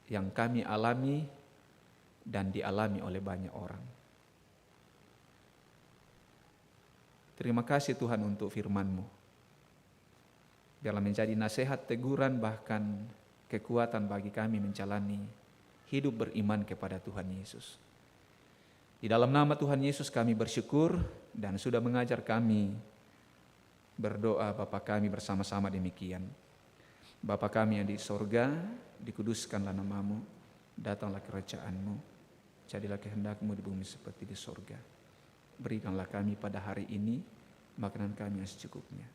Speaker 2: yang kami alami dan dialami oleh banyak orang. Terima kasih Tuhan untuk firman-Mu. Biarlah menjadi nasihat, teguran, bahkan kekuatan bagi kami menjalani hidup beriman kepada Tuhan Yesus. Di dalam nama Tuhan Yesus kami bersyukur dan sudah mengajar kami berdoa Bapa kami bersama-sama demikian. Bapa kami yang di sorga, dikuduskanlah nama-Mu, datanglah kerajaan-Mu, jadilah kehendak-Mu di bumi seperti di sorga. Berikanlah kami pada hari ini makanan kami yang secukupnya,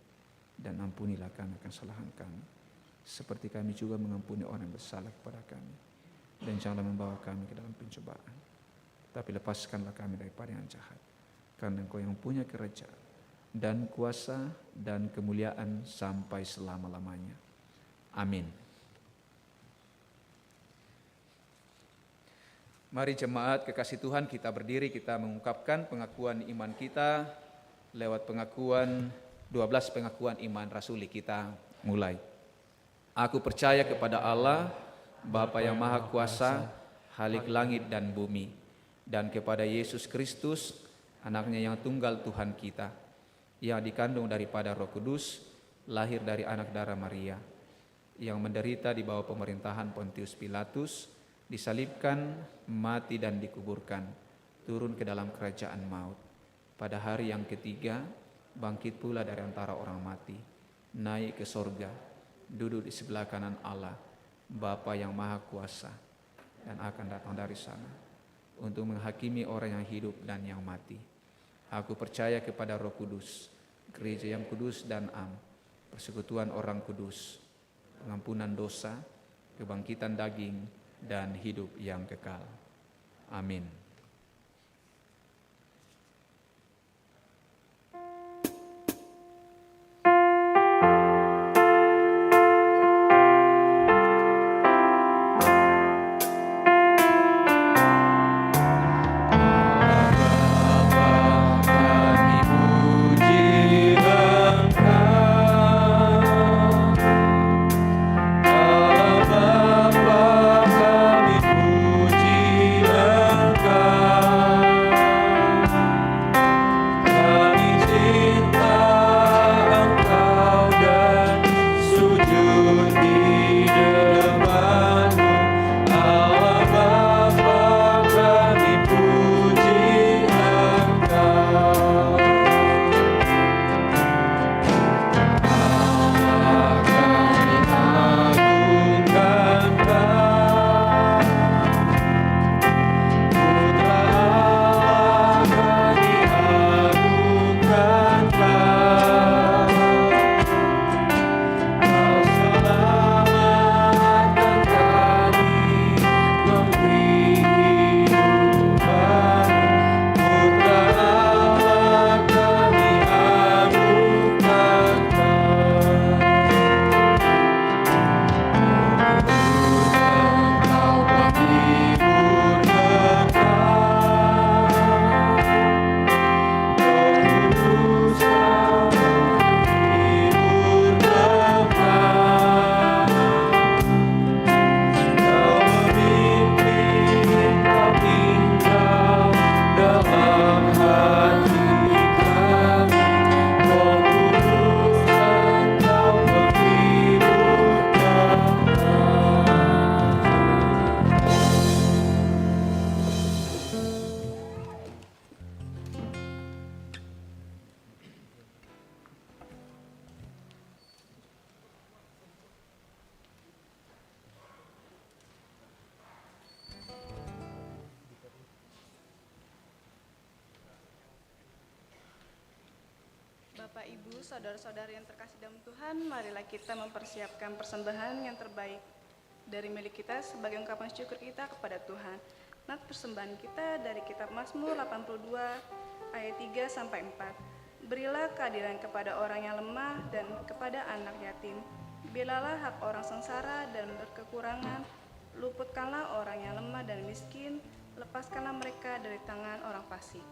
Speaker 2: dan ampunilah kami akan kesalahan kami, seperti kami juga mengampuni orang yang bersalah kepada kami. Dan janganlah membawa kami ke dalam pencobaan, tapi lepaskanlah kami daripada yang jahat, karena Engkau yang punya kerajaan dan kuasa dan kemuliaan sampai selama-lamanya. Amin. Mari jemaat kekasih Tuhan, kita berdiri, kita mengungkapkan pengakuan iman kita lewat pengakuan 12 pengakuan iman rasuli. Kita mulai. Aku percaya kepada Allah, Bapa yang Maha Kuasa, Khalik langit dan bumi, dan kepada Yesus Kristus, anaknya yang tunggal Tuhan kita, yang dikandung daripada Roh Kudus, lahir dari anak darah Maria, yang menderita di bawah pemerintahan Pontius Pilatus, disalibkan, mati dan dikuburkan, turun ke dalam kerajaan maut. Pada hari yang ketiga, bangkit pula dari antara orang mati, naik ke sorga, duduk di sebelah kanan Allah, Bapa yang Maha Kuasa, dan akan datang dari sana untuk menghakimi orang yang hidup dan yang mati. Aku percaya kepada Roh Kudus, gereja yang kudus dan am, persekutuan orang kudus, pengampunan dosa, kebangkitan daging, dan hidup yang kekal. Amin.
Speaker 5: Bapak, Ibu, saudara-saudari yang terkasih dalam Tuhan, marilah kita mempersiapkan persembahan yang terbaik dari milik kita sebagai ungkapan syukur kita kepada Tuhan. Nat persembahan kita dari kitab Mazmur 82 ayat 3 sampai 4. Berilah keadilan kepada orang yang lemah dan kepada anak yatim. Belalah hak orang sengsara dan berkekurangan. Luputkanlah orang yang lemah dan miskin. Lepaskanlah mereka dari tangan orang fasik.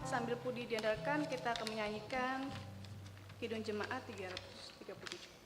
Speaker 5: Sambil pudi diandalkan, kita akan menyanyikan Kidung Jemaat 337.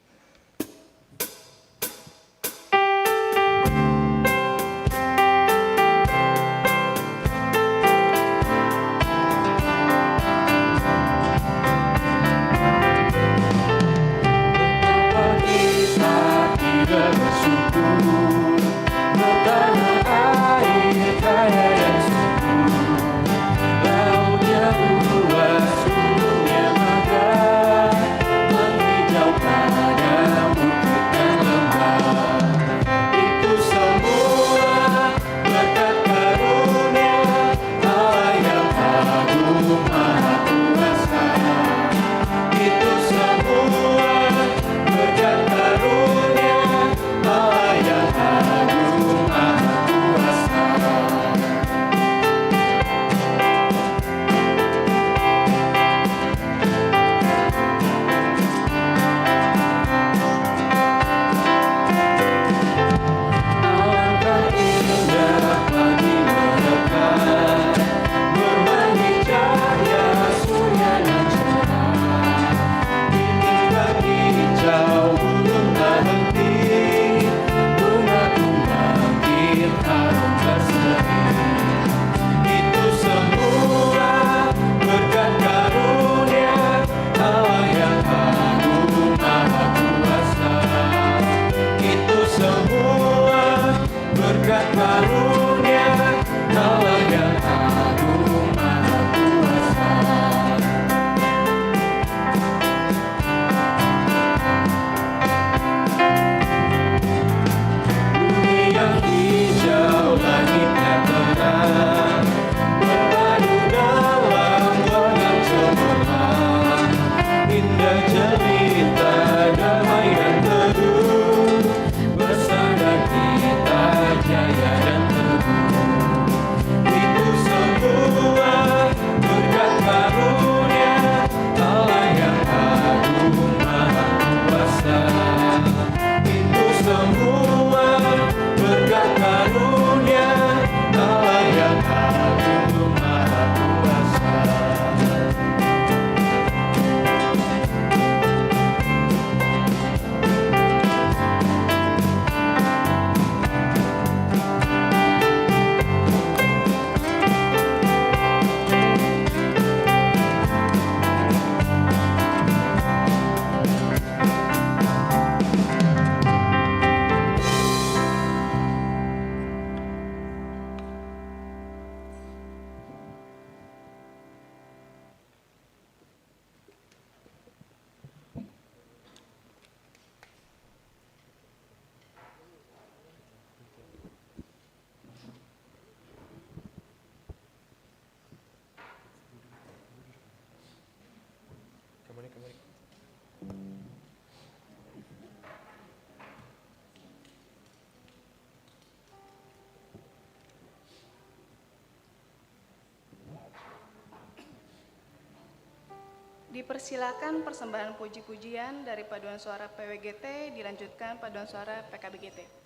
Speaker 6: Indah cerita damai yang teduh bersama
Speaker 5: Dipersilakan persembahan puji-pujian dari paduan suara PWGT dilanjutkan paduan suara PKBGT.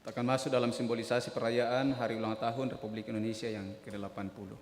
Speaker 2: Kita akan masuk dalam simbolisasi perayaan Hari Ulang Tahun Republik Indonesia yang ke-80.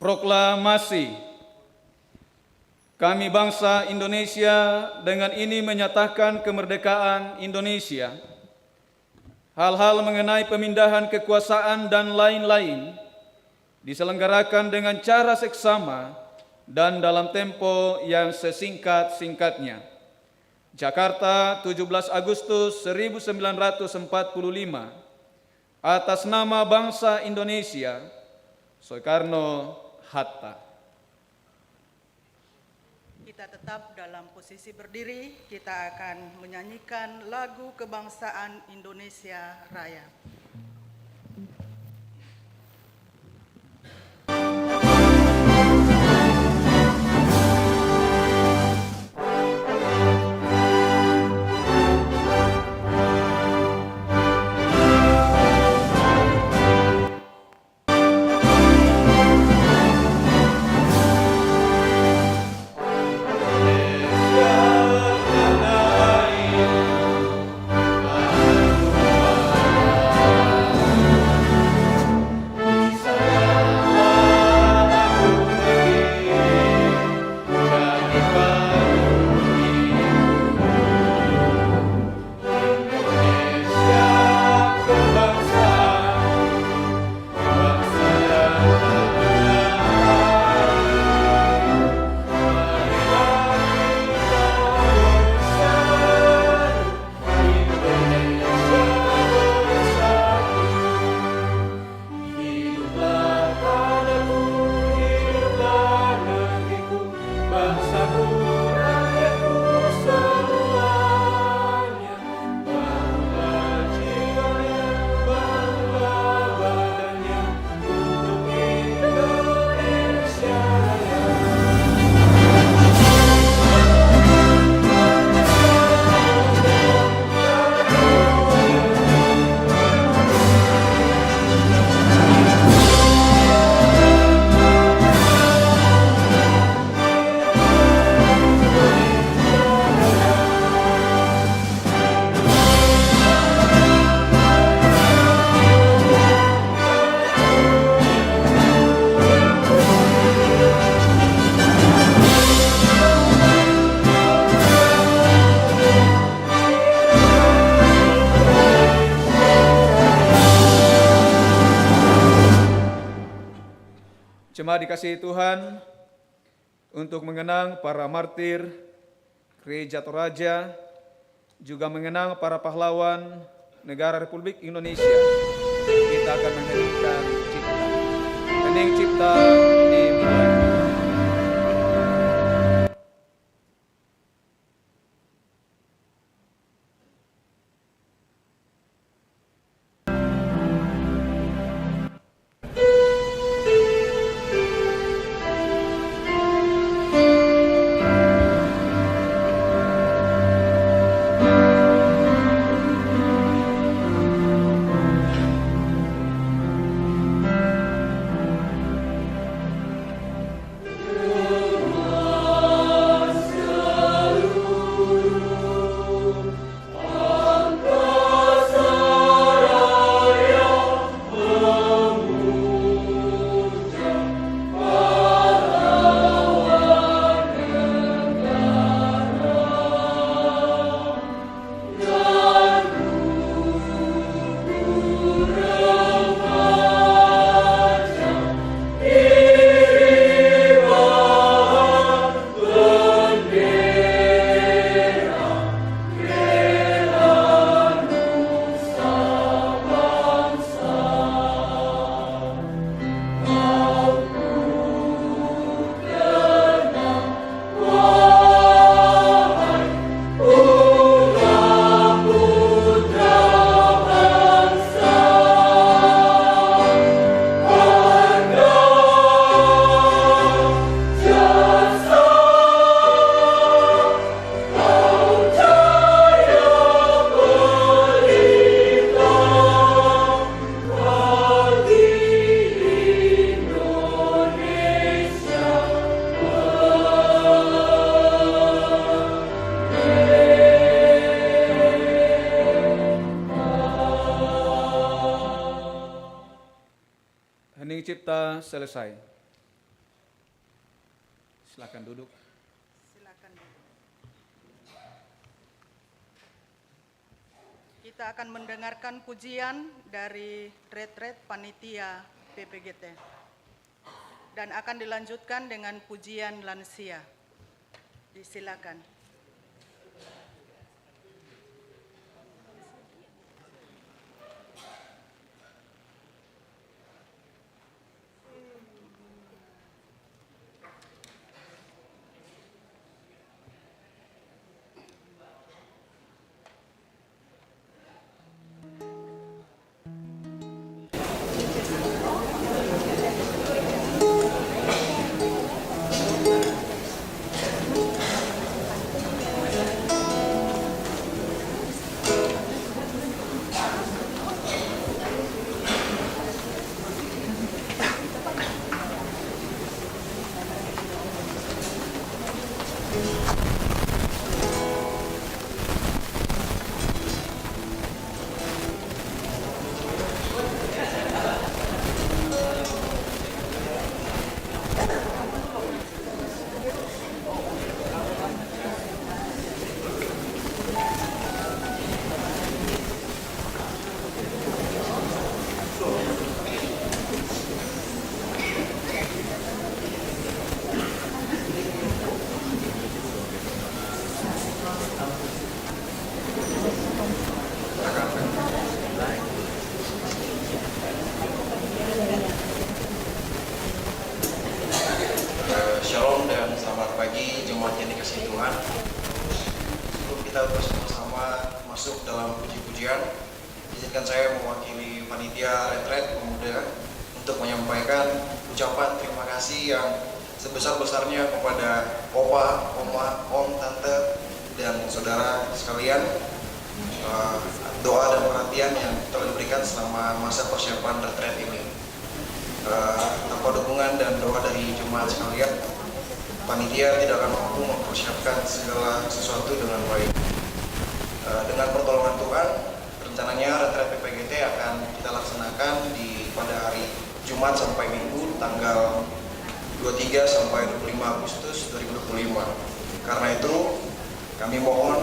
Speaker 2: Proklamasi. Kami bangsa Indonesia dengan ini menyatakan kemerdekaan Indonesia. Hal-hal mengenai pemindahan kekuasaan dan lain-lain diselenggarakan dengan cara seksama dan dalam tempo yang sesingkat-singkatnya. Jakarta, 17 Agustus 1945. Atas nama bangsa Indonesia, Soekarno-Hatta.
Speaker 1: Kita tetap dalam posisi berdiri, kita akan menyanyikan lagu kebangsaan Indonesia Raya.
Speaker 2: Indonesia Jemaat dikasihi Tuhan, untuk mengenang para martir Gereja Toraja, juga mengenang para pahlawan negara Republik Indonesia, kita akan mengheningkan cipta. Hening cipta dimulai. Hening cipta selesai. Silakan duduk.
Speaker 1: Silakan. Kita akan mendengarkan pujian dari retret panitia PPGT dan akan dilanjutkan dengan pujian lansia. Disilakan.
Speaker 6: Shalom dan selamat pagi jemaat yang dikasihi Tuhan. Sebelum kita bersama-sama masuk dalam puji-pujian, izinkan saya mewakili panitia retret pemuda untuk menyampaikan ucapan terima kasih yang sebesar-besarnya kepada Opa, Oma, Om, Tante, dan saudara sekalian. Doa dan perhatian yang telah diberikan selama masa persiapan retret ini. Tanpa dukungan dan doa dari jemaat sekalian, panitia tidak akan mampu mempersiapkan segala sesuatu dengan baik. Dengan pertolongan Tuhan, rencananya retret PPGT akan kita laksanakan pada hari Jumat sampai Minggu tanggal 23 sampai 25 Agustus 2025. Karena itu, kami mohon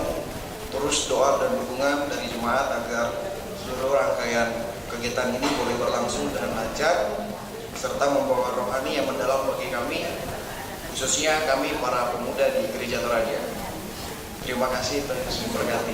Speaker 6: terus doa dan dukungan dari jemaat agar seluruh rangkaian kegiatan ini boleh berlangsung dengan lancar serta membawa rohani yang mendalam bagi kami, khususnya kami para pemuda di Gereja Toraja. Terima kasih, Tuhan Yesus memberkati.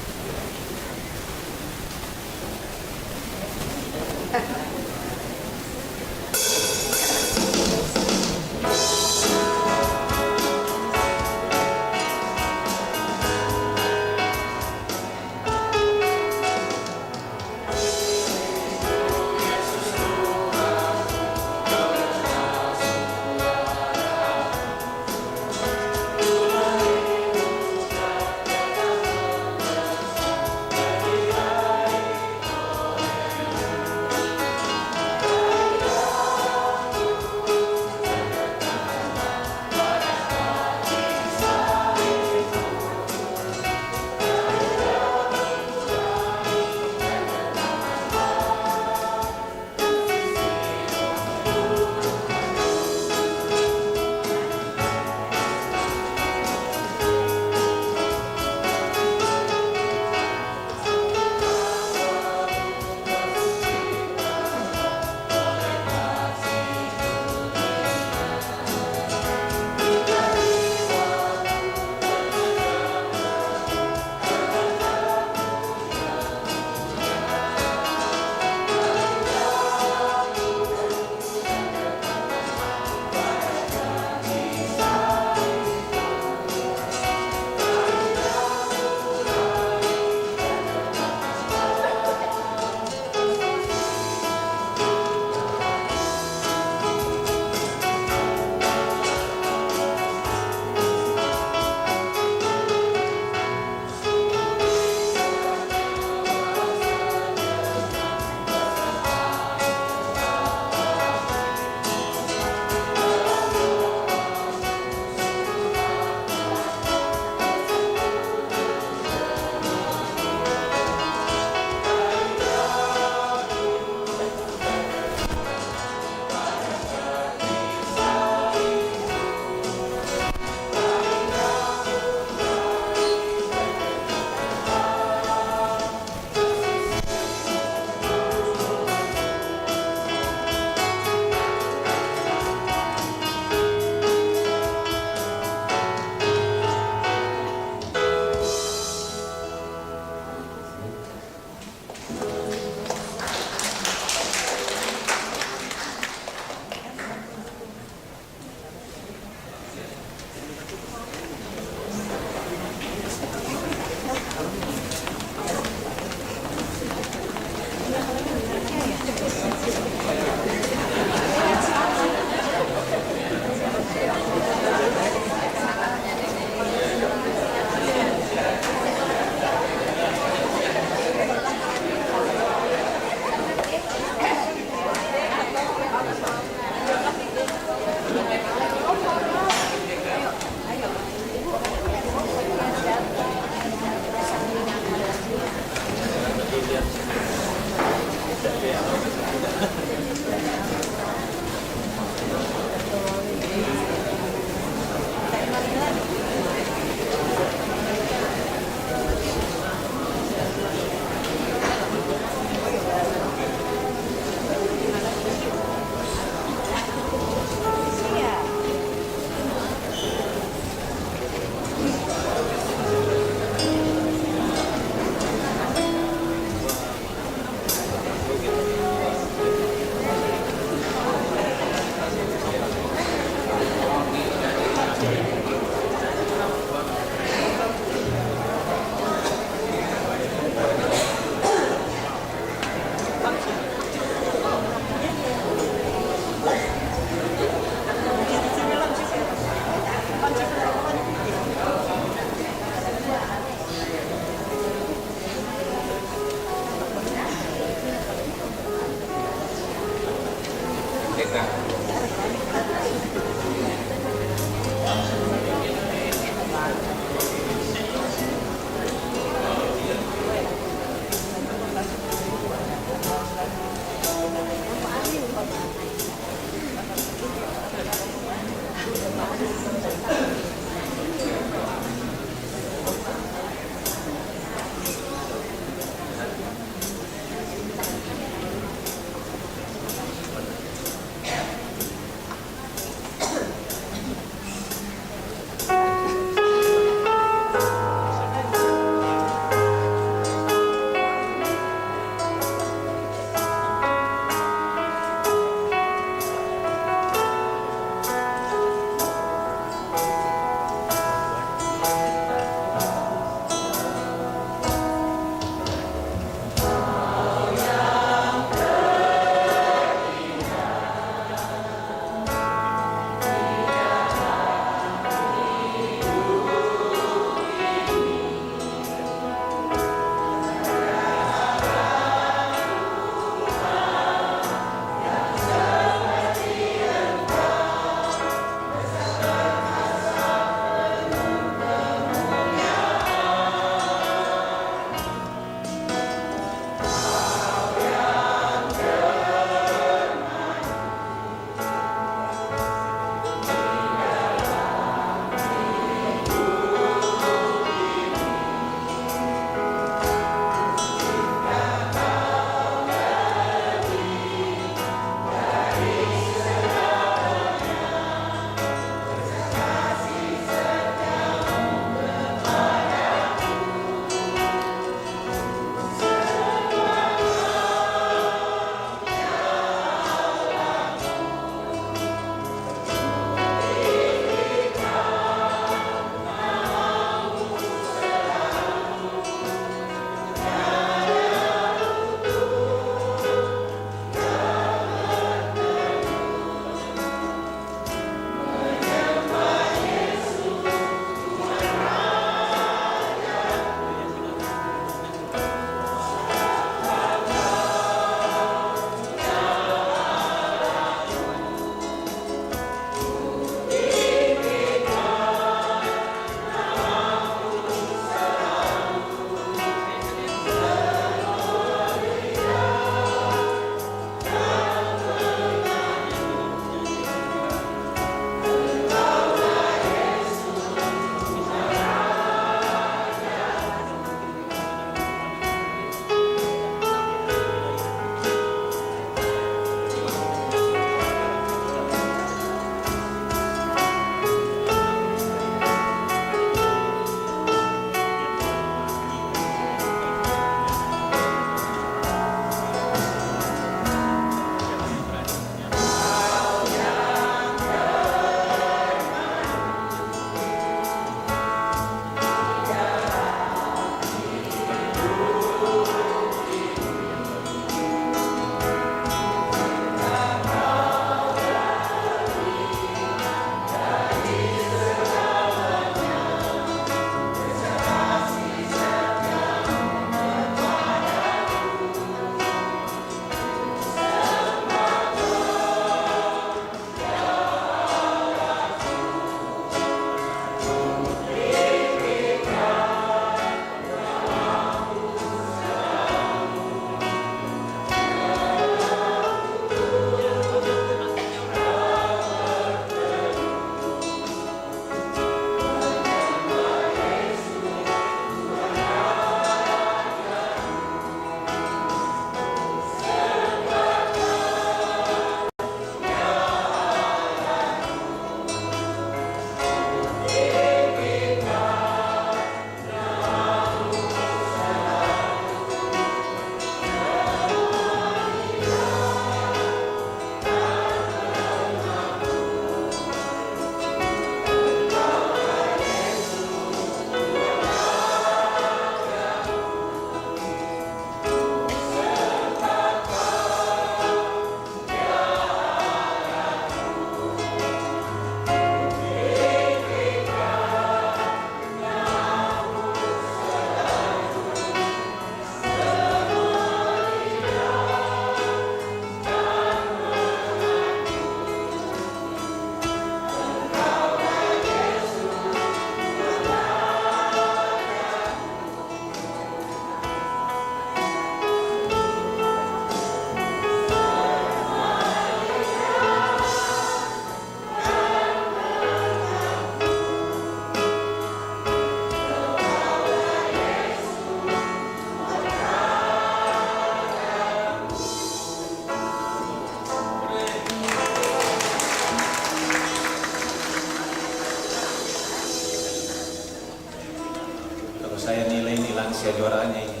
Speaker 2: lansia juaraannya ini.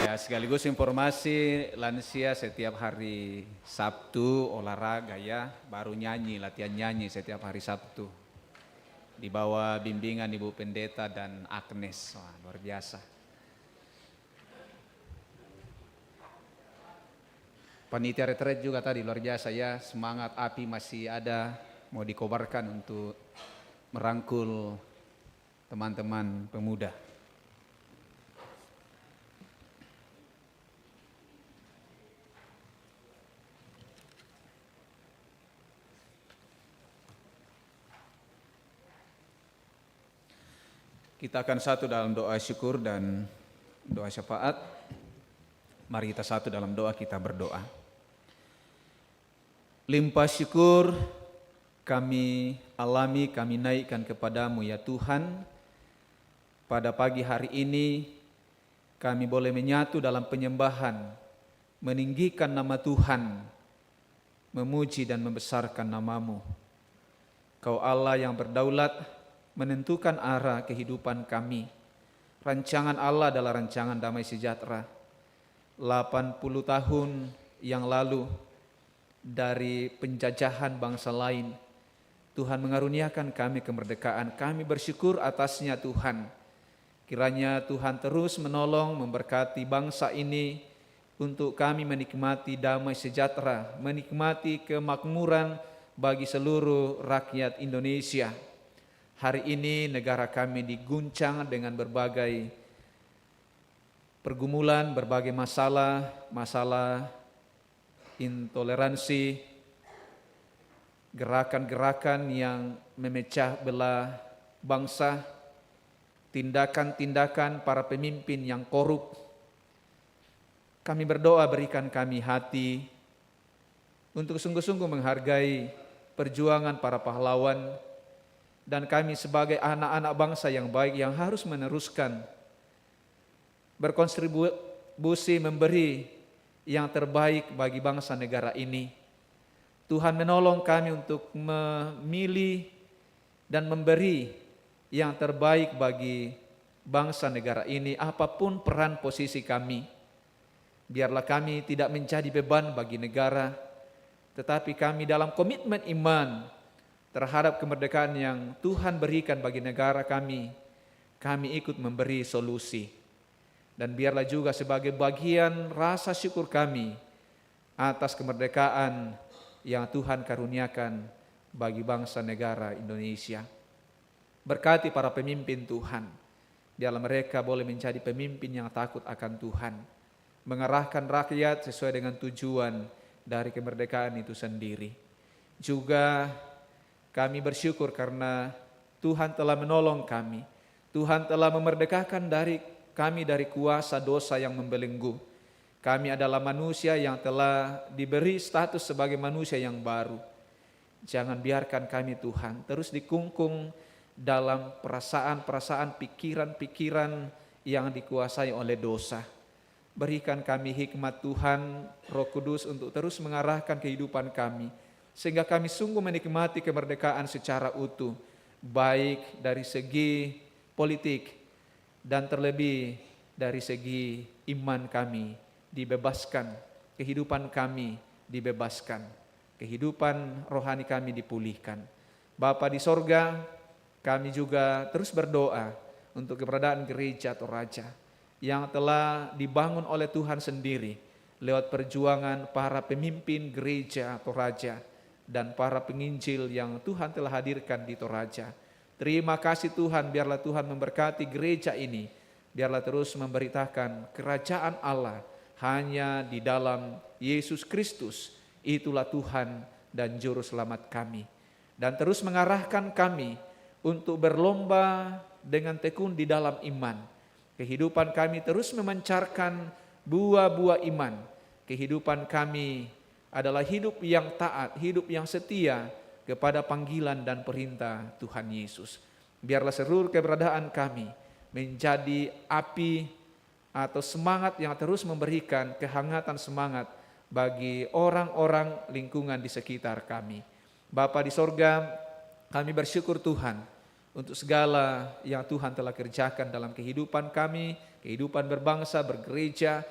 Speaker 2: Ya, sekaligus informasi, lansia setiap hari Sabtu olahraga ya, baru nyanyi, latihan nyanyi setiap hari Sabtu. Di bawah bimbingan Ibu Pendeta dan Agnes. Wah, luar biasa. Panitia retret juga tadi luar biasa ya, semangat api masih ada, mau dikobarkan untuk merangkul teman-teman pemuda. Kita akan satu dalam doa syukur dan doa syafaat. Mari kita satu dalam doa, kita berdoa. Limpah syukur kami alami, kami naikkan kepadamu ya Tuhan. Pada pagi hari ini kami boleh menyatu dalam penyembahan, meninggikan nama Tuhan, memuji dan membesarkan namamu. Kau Allah yang berdaulat, menentukan arah kehidupan kami. Rancangan Allah adalah rancangan damai sejahtera. 80 tahun yang lalu dari penjajahan bangsa lain, Tuhan mengaruniakan kami kemerdekaan. Kami bersyukur atasnya Tuhan. Kiranya Tuhan terus menolong, memberkati bangsa ini untuk kami menikmati damai sejahtera, menikmati kemakmuran bagi seluruh rakyat Indonesia. Hari ini negara kami diguncang dengan berbagai pergumulan, berbagai masalah intoleransi, gerakan-gerakan yang memecah belah bangsa, tindakan-tindakan para pemimpin yang korup. Kami berdoa berikan kami hati untuk sungguh-sungguh menghargai perjuangan para pahlawan, dan kami sebagai anak-anak bangsa yang baik yang harus meneruskan, berkontribusi memberi yang terbaik bagi bangsa negara ini. Tuhan menolong kami untuk memilih dan memberi yang terbaik bagi bangsa negara ini, apapun peran posisi kami. Biarlah kami tidak menjadi beban bagi negara, tetapi kami dalam komitmen iman terhadap kemerdekaan yang Tuhan berikan bagi negara kami ikut memberi solusi. Dan biarlah juga sebagai bagian rasa syukur kami atas kemerdekaan yang Tuhan karuniakan bagi bangsa negara Indonesia. Berkati para pemimpin Tuhan, biarlah mereka boleh menjadi pemimpin yang takut akan Tuhan, mengarahkan rakyat sesuai dengan tujuan dari kemerdekaan itu sendiri. Juga kami bersyukur karena Tuhan telah menolong kami. Tuhan telah memerdekakan kami dari kuasa dosa yang membelenggu. Kami adalah manusia yang telah diberi status sebagai manusia yang baru. Jangan biarkan kami Tuhan terus dikungkung dalam perasaan-perasaan, pikiran-pikiran yang dikuasai oleh dosa. Berikan kami hikmat Tuhan, Roh Kudus untuk terus mengarahkan kehidupan kami, sehingga kami sungguh menikmati kemerdekaan secara utuh, baik dari segi politik dan terlebih dari segi iman kami dibebaskan, kehidupan kami dibebaskan, kehidupan rohani kami dipulihkan. Bapa di sorga, kami juga terus berdoa untuk keberadaan gereja atau raja yang telah dibangun oleh Tuhan sendiri lewat perjuangan para pemimpin gereja atau raja dan para penginjil yang Tuhan telah hadirkan di Toraja. Terima kasih Tuhan, biarlah Tuhan memberkati gereja ini, biarlah terus memberitakan kerajaan Allah hanya di dalam Yesus Kristus. Itulah Tuhan dan Juru Selamat kami. Dan terus mengarahkan kami untuk berlomba dengan tekun di dalam iman. Kehidupan kami terus memancarkan buah-buah iman. Kehidupan kami adalah hidup yang taat, hidup yang setia kepada panggilan dan perintah Tuhan Yesus. Biarlah seluruh keberadaan kami menjadi api atau semangat yang terus memberikan kehangatan semangat bagi orang-orang lingkungan di sekitar kami. Bapa di sorga, kami bersyukur Tuhan untuk segala yang Tuhan telah kerjakan dalam kehidupan kami, kehidupan berbangsa, bergereja,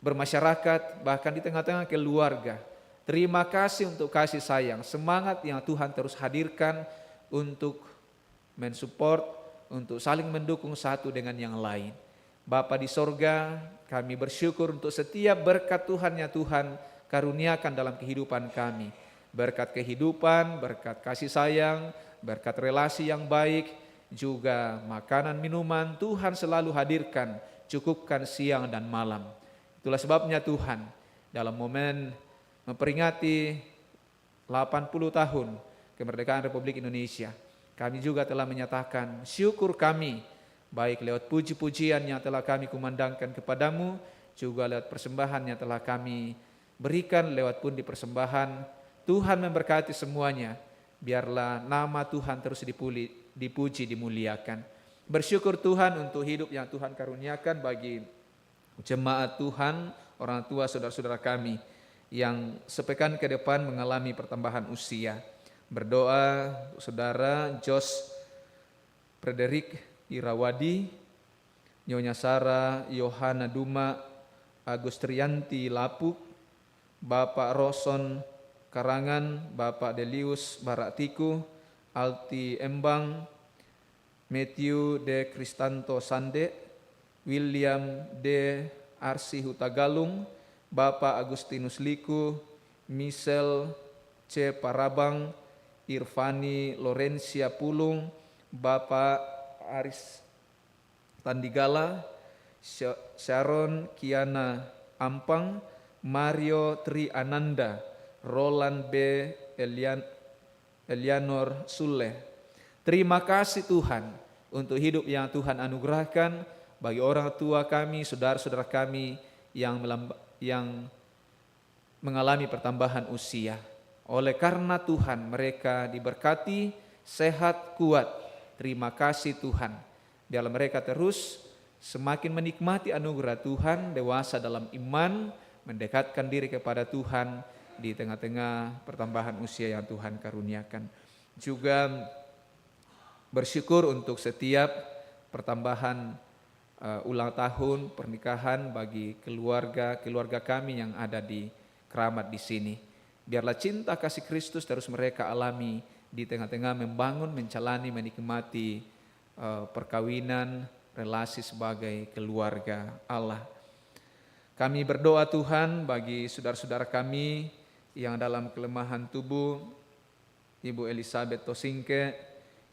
Speaker 2: bermasyarakat, bahkan di tengah-tengah keluarga. Terima kasih untuk kasih sayang, semangat yang Tuhan terus hadirkan untuk mensupport, untuk saling mendukung satu dengan yang lain. Bapa di sorga, kami bersyukur untuk setiap berkat Tuhan yang Tuhan karuniakan dalam kehidupan kami. Berkat kehidupan, berkat kasih sayang, berkat relasi yang baik, juga makanan minuman Tuhan selalu hadirkan, cukupkan siang dan malam. Itulah sebabnya Tuhan dalam momen memperingati 80 tahun kemerdekaan Republik Indonesia, kami juga telah menyatakan syukur kami, baik lewat puji-pujian yang telah kami kumandangkan kepadamu, juga lewat persembahan yang telah kami berikan lewat pundi persembahan. Tuhan memberkati semuanya, biarlah nama Tuhan terus dipuji, dimuliakan. Bersyukur Tuhan untuk hidup yang Tuhan karuniakan bagi jemaat Tuhan, orang tua saudara-saudara kami yang sepekan ke depan mengalami pertambahan usia. Berdoa untuk saudara Jos Frederick Irawadi, Nyonya Sarah Yohana Duma Agustrianti Lapuk, Bapak Roson Karangan, Bapak Delius Baratiku, Alti Embang, Matthew D. Kristanto Sande, William D. Arsi Hutagalung, Bapak Agustinus Liku, Michelle C. Parabang, Irfani Lorencia Pulung, Bapak Aris Tandigala, Sharon Kiana Ampang, Mario Tri Ananda, Roland B. Elianor Sule. Terima kasih Tuhan untuk hidup yang Tuhan anugerahkan bagi orang tua kami, saudara-saudara kami yang mengalami pertambahan usia. Oleh karena Tuhan mereka diberkati, sehat, kuat. Terima kasih Tuhan. Biarlah mereka terus semakin menikmati anugerah Tuhan, dewasa dalam iman, mendekatkan diri kepada Tuhan di tengah-tengah pertambahan usia yang Tuhan karuniakan. Juga bersyukur untuk setiap pertambahan ulang tahun pernikahan bagi keluarga kami yang ada di Keramat di sini. Biarlah cinta kasih Kristus terus mereka alami di tengah-tengah membangun, menjalani, menikmati perkawinan, relasi sebagai keluarga Allah. Kami berdoa Tuhan bagi saudara-saudara kami yang dalam kelemahan tubuh, Ibu Elizabeth Tosingke,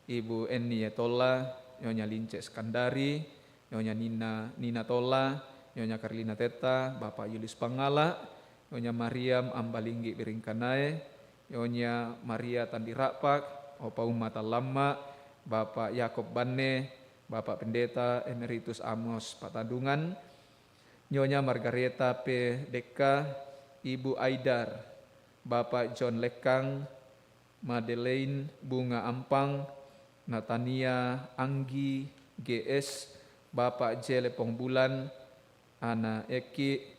Speaker 2: Ibu Eni Tola, Nyonya Lince Skandari, Nyonya Nina Tola, Nyonya Karlina Teta, Bapak Yulis Pangala, Nyonya Mariam Ambalinggi Biringkanae, Nyonya Maria Tandirakpak, Opa Umata Lama, Bapak Yakob Banne, Bapak Pendeta Emeritus Amos Patadungan, Nyonya Margareta P. Deka, Ibu Aidar, Bapak John Lekang, Madeleine Bunga Ampang, Natania Anggi GS, Bapak J. Lepong Bulan, Ana Eki,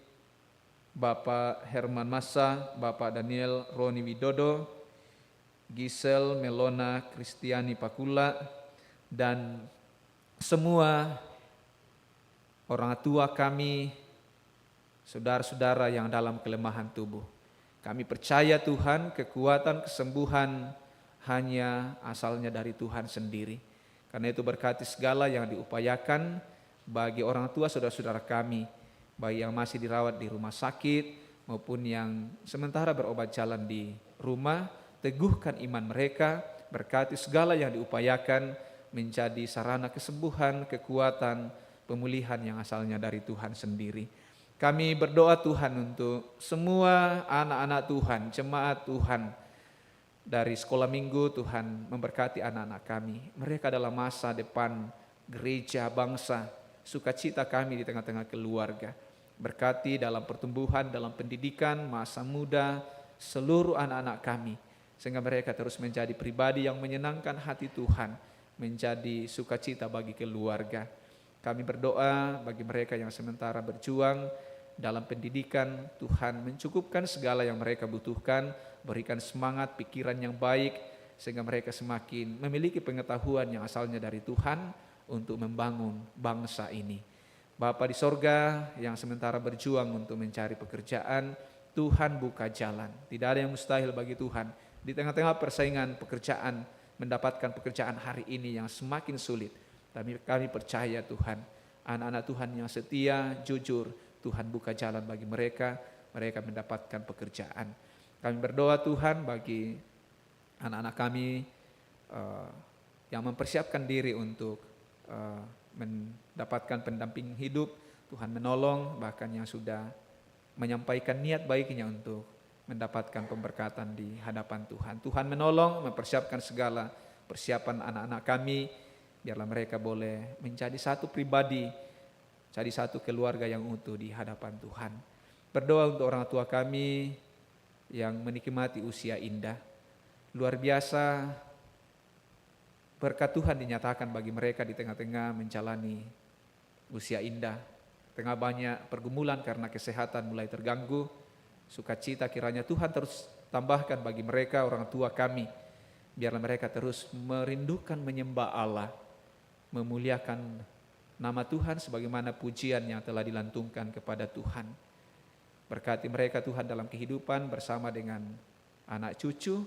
Speaker 2: Bapak Herman Massa, Bapak Daniel Roni Widodo, Gisel Melona Kristiani Pakula, dan semua orang tua kami, saudara-saudara yang dalam kelemahan tubuh. Kami percaya Tuhan, kekuatan kesembuhan hanya asalnya dari Tuhan sendiri. Karena itu berkati segala yang diupayakan bagi orang tua saudara-saudara kami, baik yang masih dirawat di rumah sakit maupun yang sementara berobat jalan di rumah. Teguhkan iman mereka, berkati segala yang diupayakan menjadi sarana kesembuhan, kekuatan, pemulihan yang asalnya dari Tuhan sendiri. Kami berdoa Tuhan untuk semua anak-anak Tuhan, jemaat Tuhan dari sekolah minggu. Tuhan memberkati anak-anak kami. Mereka adalah masa depan gereja, bangsa, sukacita kami di tengah-tengah keluarga. Berkati dalam pertumbuhan, dalam pendidikan, masa muda, seluruh anak-anak kami. Sehingga mereka terus menjadi pribadi yang menyenangkan hati Tuhan, menjadi sukacita bagi keluarga. Kami berdoa bagi mereka yang sementara berjuang dalam pendidikan. Tuhan mencukupkan segala yang mereka butuhkan, berikan semangat, pikiran yang baik, sehingga mereka semakin memiliki pengetahuan yang asalnya dari Tuhan untuk membangun bangsa ini. Bapa di sorga yang sementara berjuang untuk mencari pekerjaan, Tuhan buka jalan. Tidak ada yang mustahil bagi Tuhan. Di tengah-tengah persaingan pekerjaan, mendapatkan pekerjaan hari ini yang semakin sulit, tapi kami percaya Tuhan, anak-anak Tuhan yang setia, jujur, Tuhan buka jalan bagi mereka, mereka mendapatkan pekerjaan. Kami berdoa Tuhan bagi anak-anak kami yang mempersiapkan diri untuk mendapatkan pendamping hidup. Tuhan menolong, bahkan yang sudah menyampaikan niat baiknya untuk mendapatkan pemberkatan di hadapan Tuhan. Tuhan menolong, mempersiapkan segala persiapan anak-anak kami, biarlah mereka boleh menjadi satu pribadi, jadi satu keluarga yang utuh di hadapan Tuhan. Berdoa untuk orang tua kami yang menikmati usia indah. Luar biasa berkat Tuhan dinyatakan bagi mereka di tengah-tengah menjalani usia indah. Tengah banyak pergumulan karena kesehatan mulai terganggu, sukacita kiranya Tuhan terus tambahkan bagi mereka orang tua kami. Biarlah mereka terus merindukan menyembah Allah, memuliakan nama Tuhan sebagaimana pujian yang telah dilantungkan kepada Tuhan. Berkati mereka Tuhan dalam kehidupan bersama dengan anak cucu.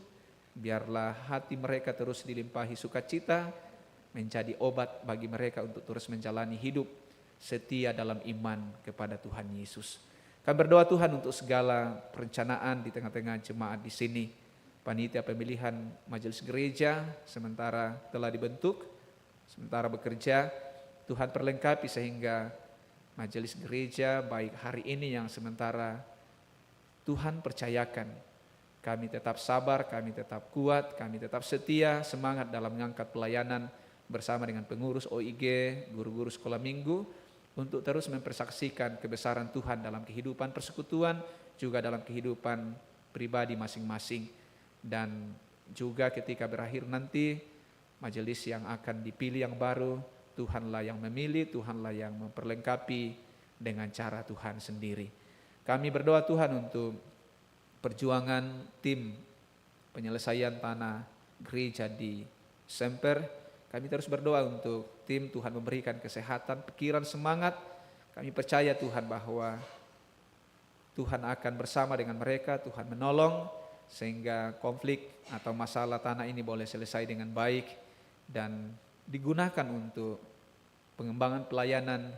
Speaker 2: Biarlah hati mereka terus dilimpahi sukacita, menjadi obat bagi mereka untuk terus menjalani hidup setia dalam iman kepada Tuhan Yesus. Kami berdoa Tuhan untuk segala perencanaan di tengah-tengah jemaat di sini. Panitia pemilihan majelis gereja sementara telah dibentuk, sementara bekerja. Tuhan perlengkapi sehingga majelis gereja baik hari ini yang sementara Tuhan percayakan, kami tetap sabar, kami tetap kuat, kami tetap setia, semangat dalam mengangkat pelayanan bersama dengan pengurus OIG, guru-guru sekolah minggu, untuk terus mempersaksikan kebesaran Tuhan dalam kehidupan persekutuan, juga dalam kehidupan pribadi masing-masing. Dan juga ketika berakhir nanti, majelis yang akan dipilih yang baru, Tuhanlah yang memilih, Tuhanlah yang memperlengkapi dengan cara Tuhan sendiri. Kami berdoa Tuhan untuk perjuangan tim penyelesaian tanah gereja di Semper. Kami terus berdoa untuk tim, Tuhan memberikan kesehatan, pikiran, semangat. Kami percaya Tuhan bahwa Tuhan akan bersama dengan mereka, Tuhan menolong sehingga konflik atau masalah tanah ini boleh selesai dengan baik dan digunakan untuk pengembangan pelayanan,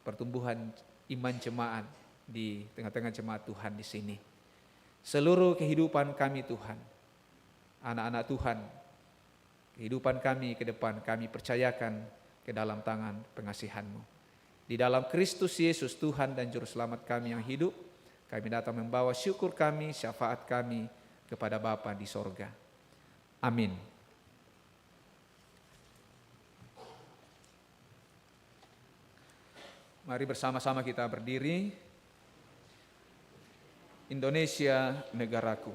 Speaker 2: pertumbuhan iman jemaat di tengah-tengah jemaat Tuhan di sini. Seluruh kehidupan kami Tuhan, anak-anak Tuhan, kehidupan kami ke depan kami percayakan ke dalam tangan pengasihan-Mu. Di dalam Kristus Yesus Tuhan dan Juru Selamat kami yang hidup, kami datang membawa syukur kami, syafaat kami kepada Bapa di sorga. Amin. Mari bersama-sama kita berdiri. Indonesia, negaraku.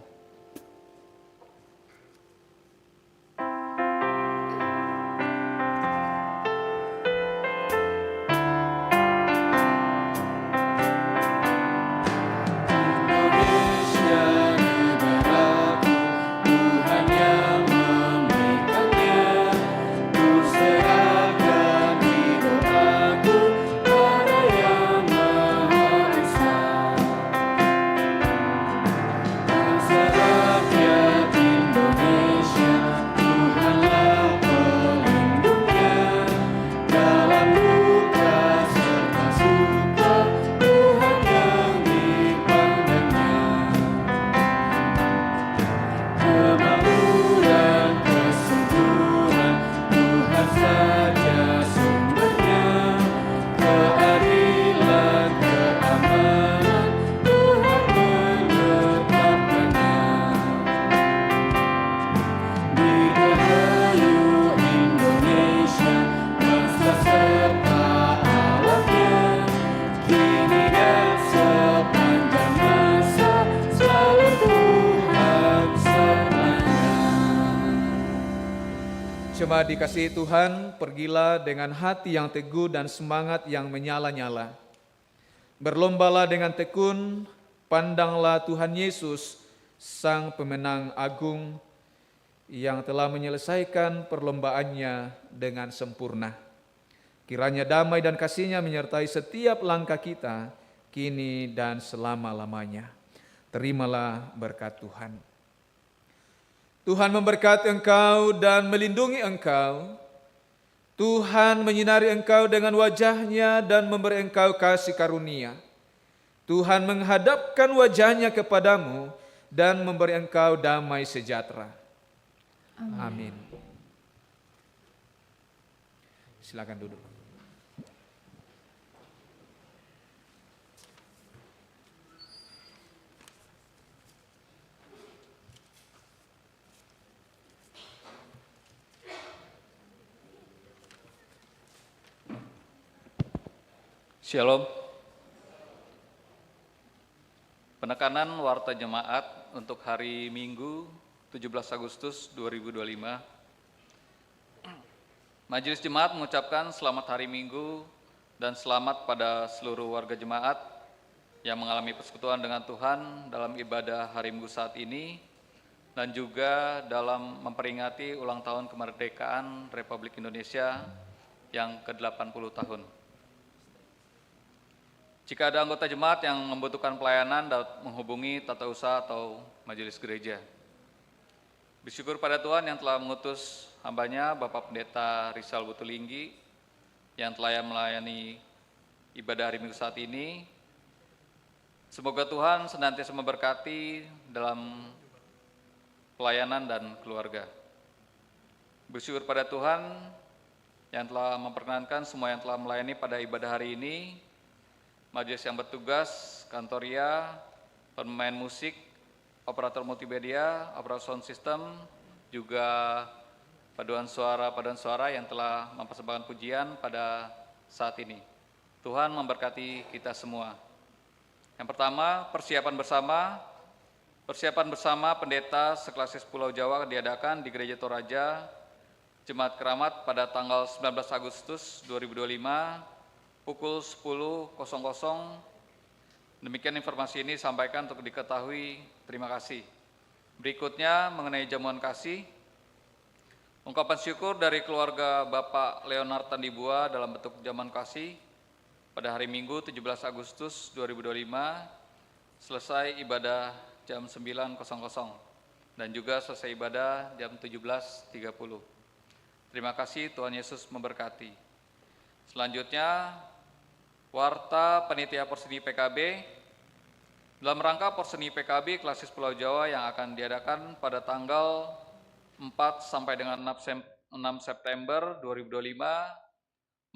Speaker 2: Jemaat dikasihi Tuhan, pergilah dengan hati yang teguh dan semangat yang menyala-nyala. Berlombalah dengan tekun, pandanglah Tuhan Yesus, Sang Pemenang Agung, yang telah menyelesaikan perlombaannya dengan sempurna. Kiranya damai dan kasih-Nya menyertai setiap langkah kita, kini dan selama-lamanya. Terimalah berkat Tuhan. Tuhan memberkati engkau dan melindungi engkau. Tuhan menyinari engkau dengan wajah-Nya dan memberi engkau kasih karunia. Tuhan menghadapkan wajah-Nya kepadamu dan memberi engkau damai sejahtera. Amin. Silakan duduk.
Speaker 7: Shalom. Penekanan warta jemaat untuk hari Minggu 17 Agustus 2025. Majelis Jemaat mengucapkan selamat hari Minggu dan selamat pada seluruh warga jemaat yang mengalami persekutuan dengan Tuhan dalam ibadah hari Minggu saat ini dan juga dalam memperingati ulang tahun kemerdekaan Republik Indonesia yang ke-80 tahun. Jika ada anggota jemaat yang membutuhkan pelayanan, dapat menghubungi tata usaha atau majelis gereja. Bersyukur pada Tuhan yang telah mengutus hamba-Nya, Bapak Pendeta Rizal Butulinggi, yang telah melayani ibadah hari Minggu saat ini. Semoga Tuhan senantiasa memberkati dalam pelayanan dan keluarga. Bersyukur pada Tuhan yang telah memperkenankan semua yang telah melayani pada ibadah hari ini, majelis yang bertugas, kantoria, pemain musik, operator multimedia, operator sound system, juga paduan suara yang telah mempersembahkan pujian pada saat ini. Tuhan memberkati kita semua. Yang pertama, persiapan bersama pendeta seklasis Pulau Jawa diadakan di Gereja Toraja, Jemaat Keramat pada tanggal 19 Agustus 2025, pukul 10.00. Demikian informasi ini disampaikan untuk diketahui. Terima kasih. Berikutnya mengenai jamuan kasih. Ungkapan syukur dari keluarga Bapak Leonard Tandibua dalam bentuk jamuan kasih pada hari Minggu 17 Agustus 2025 selesai ibadah jam 9.00 dan juga selesai ibadah jam 17.30. Terima kasih, Tuhan Yesus memberkati. Selanjutnya, warta panitia Porseni PKB dalam rangka Porseni PKB Klasis Pulau Jawa yang akan diadakan pada tanggal 4 sampai dengan 6 September 2025,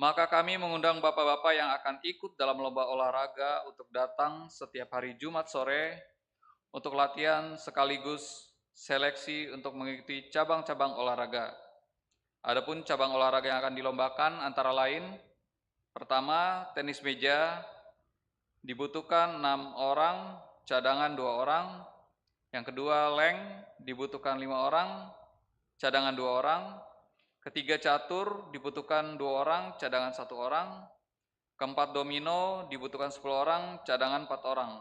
Speaker 7: maka kami mengundang bapak-bapak yang akan ikut dalam lomba olahraga untuk datang setiap hari Jumat sore untuk latihan sekaligus seleksi untuk mengikuti cabang-cabang olahraga. Adapun cabang olahraga yang akan dilombakan antara lain: pertama, tenis meja, dibutuhkan 6 orang, cadangan 2 orang. Yang kedua, leng, dibutuhkan 5 orang, cadangan 2 orang. Ketiga, catur, dibutuhkan 2 orang, cadangan 1 orang. Keempat, domino, dibutuhkan 10 orang, cadangan 4 orang.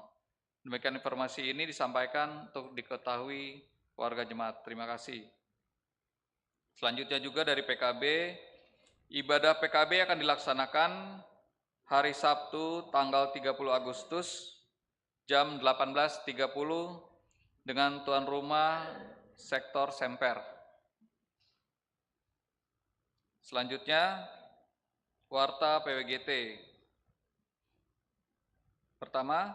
Speaker 7: Demikian informasi ini disampaikan untuk diketahui warga jemaat. Terima kasih. Selanjutnya juga dari PKB, ibadah PKB akan dilaksanakan hari Sabtu tanggal 30 Agustus jam 18.30 dengan tuan rumah sektor Semper. Selanjutnya, warta PWGT. Pertama,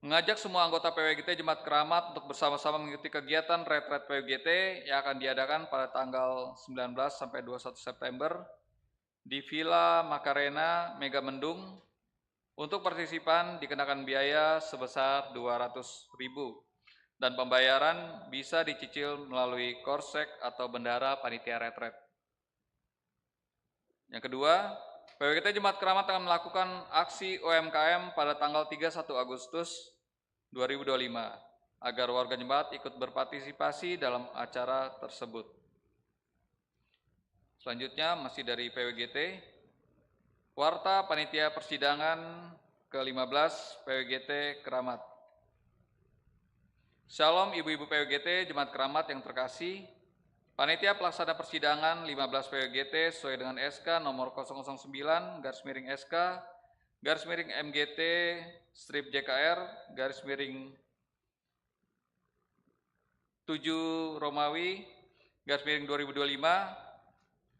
Speaker 7: mengajak semua anggota PWGT Jemaat Keramat untuk bersama-sama mengikuti kegiatan retret PWGT yang akan diadakan pada tanggal 19 sampai 21 September di Villa Macarena Mega Mendung. Untuk partisipan dikenakan biaya sebesar 200.000 dan pembayaran bisa dicicil melalui korsek atau bendara panitia retret. Yang kedua, PWGT Jemaat Keramat akan melakukan aksi UMKM pada tanggal 31 Agustus 2025 agar warga jemaat ikut berpartisipasi dalam acara tersebut. Selanjutnya masih dari PWGT, warta panitia persidangan ke-15 PWGT Keramat. Shalom ibu-ibu PWGT Jemaat Keramat yang terkasih, Panitia Pelaksana Persidangan 15 PWGT sesuai dengan SK nomor 009/SK/MGT strip JKR /7 Romawi /2025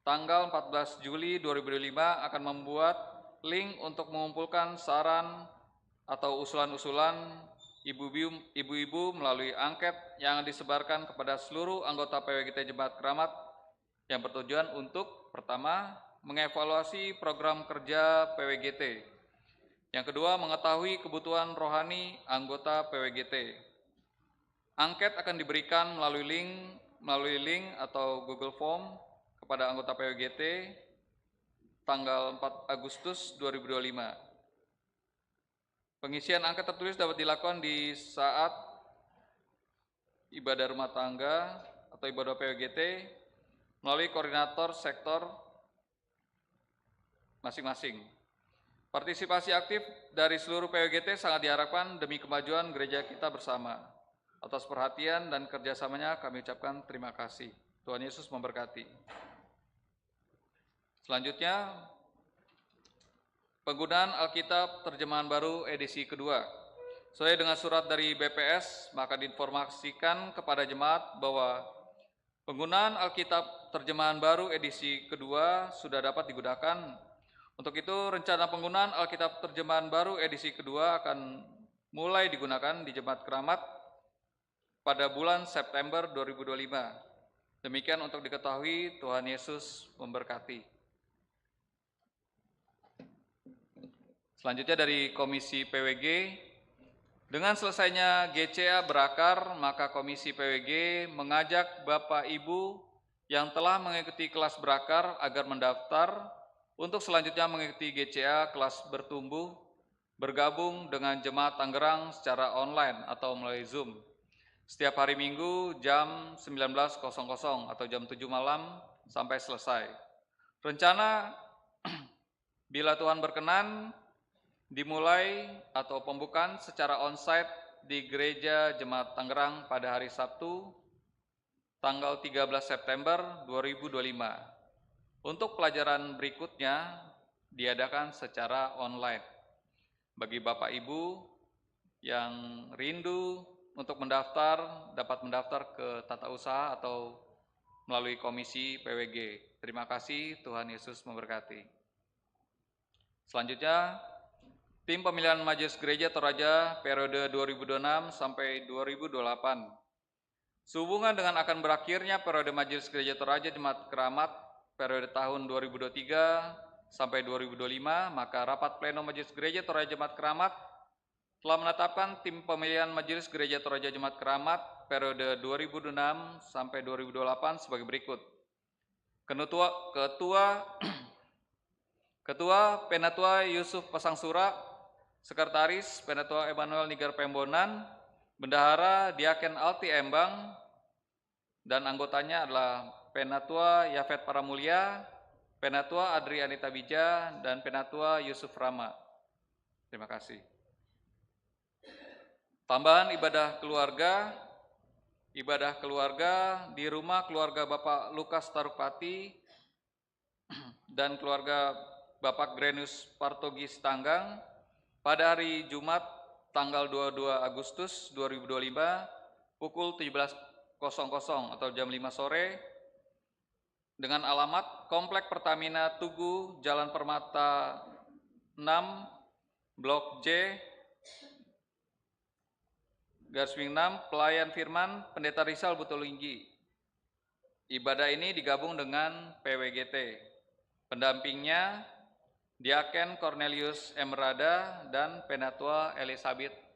Speaker 7: tanggal 14 Juli 2025 akan membuat link untuk mengumpulkan saran atau usulan-usulan ibu-ibu melalui angket yang disebarkan kepada seluruh anggota PWGT Jemaat Keramat yang bertujuan untuk pertama, mengevaluasi program kerja PWGT. Yang kedua, mengetahui kebutuhan rohani anggota PWGT. Angket akan diberikan melalui link atau Google Form kepada anggota PWGT tanggal 4 Agustus 2025. Pengisian angket tertulis dapat dilakukan di saat ibadah rumah tangga atau ibadah PWGT melalui koordinator sektor masing-masing. Partisipasi aktif dari seluruh PWGT sangat diharapkan demi kemajuan gereja kita bersama. Atas perhatian dan kerjasamanya kami ucapkan terima kasih. Tuhan Yesus memberkati. Selanjutnya, penggunaan Alkitab Terjemahan Baru edisi kedua. Sesuai dengan surat dari BPS, maka diinformasikan kepada jemaat bahwa penggunaan Alkitab Terjemahan Baru edisi kedua sudah dapat digunakan. Untuk itu, rencana penggunaan Alkitab Terjemahan Baru edisi kedua akan mulai digunakan di Jemaat Keramat pada bulan September 2025. Demikian untuk diketahui. Tuhan Yesus memberkati. Selanjutnya dari Komisi PWG, dengan selesainya GCA berakar, maka Komisi PWG mengajak Bapak Ibu yang telah mengikuti kelas berakar agar mendaftar untuk selanjutnya mengikuti GCA kelas bertumbuh, bergabung dengan Jemaat Tangerang secara online atau melalui Zoom. Setiap hari Minggu jam 19.00 atau jam 7 malam sampai selesai. Rencana bila Tuhan berkenan, dimulai atau pembukaan secara onsite di Gereja Jemaat Tangerang pada hari Sabtu, tanggal 13 September 2025. Untuk pelajaran berikutnya diadakan secara online. Bagi Bapak Ibu yang rindu untuk mendaftar, dapat mendaftar ke tata usaha atau melalui Komisi PWG. Terima kasih, Tuhan Yesus memberkati. Selanjutnya, Tim Pemilihan Majelis Gereja Toraja periode 2026 sampai 2028. Sehubungan dengan akan berakhirnya periode Majelis Gereja Toraja Jemaat Keramat periode tahun 2023 sampai 2025, maka rapat pleno Majelis Gereja Toraja Jemaat Keramat telah menetapkan tim pemilihan Majelis Gereja Toraja Jemaat Keramat periode 2026 sampai 2028 sebagai berikut. Ketua Penatua Yusuf Pasangsura, Sekretaris Penatua Emmanuel Nigar Pembonan, Bendahara Diaken Alti Embang, dan anggotanya adalah Penatua Yafet Paramulia, Penatua Adri Anita Bija, dan Penatua Yusuf Rama. Terima kasih. Tambahan ibadah keluarga di rumah keluarga Bapak Lukas Tarupati dan keluarga Bapak Grenius Partogis Tanggang pada hari Jumat tanggal 22 Agustus 2025 pukul 17.00 atau jam 5 sore dengan alamat Komplek Pertamina Tugu, Jalan Permata 6, Blok J, _6, Pelayan Firman, Pendeta Rizal Butolinggi. Ibadah ini digabung dengan PWGT. Pendampingnya Diaken Cornelius Emrada dan Penatua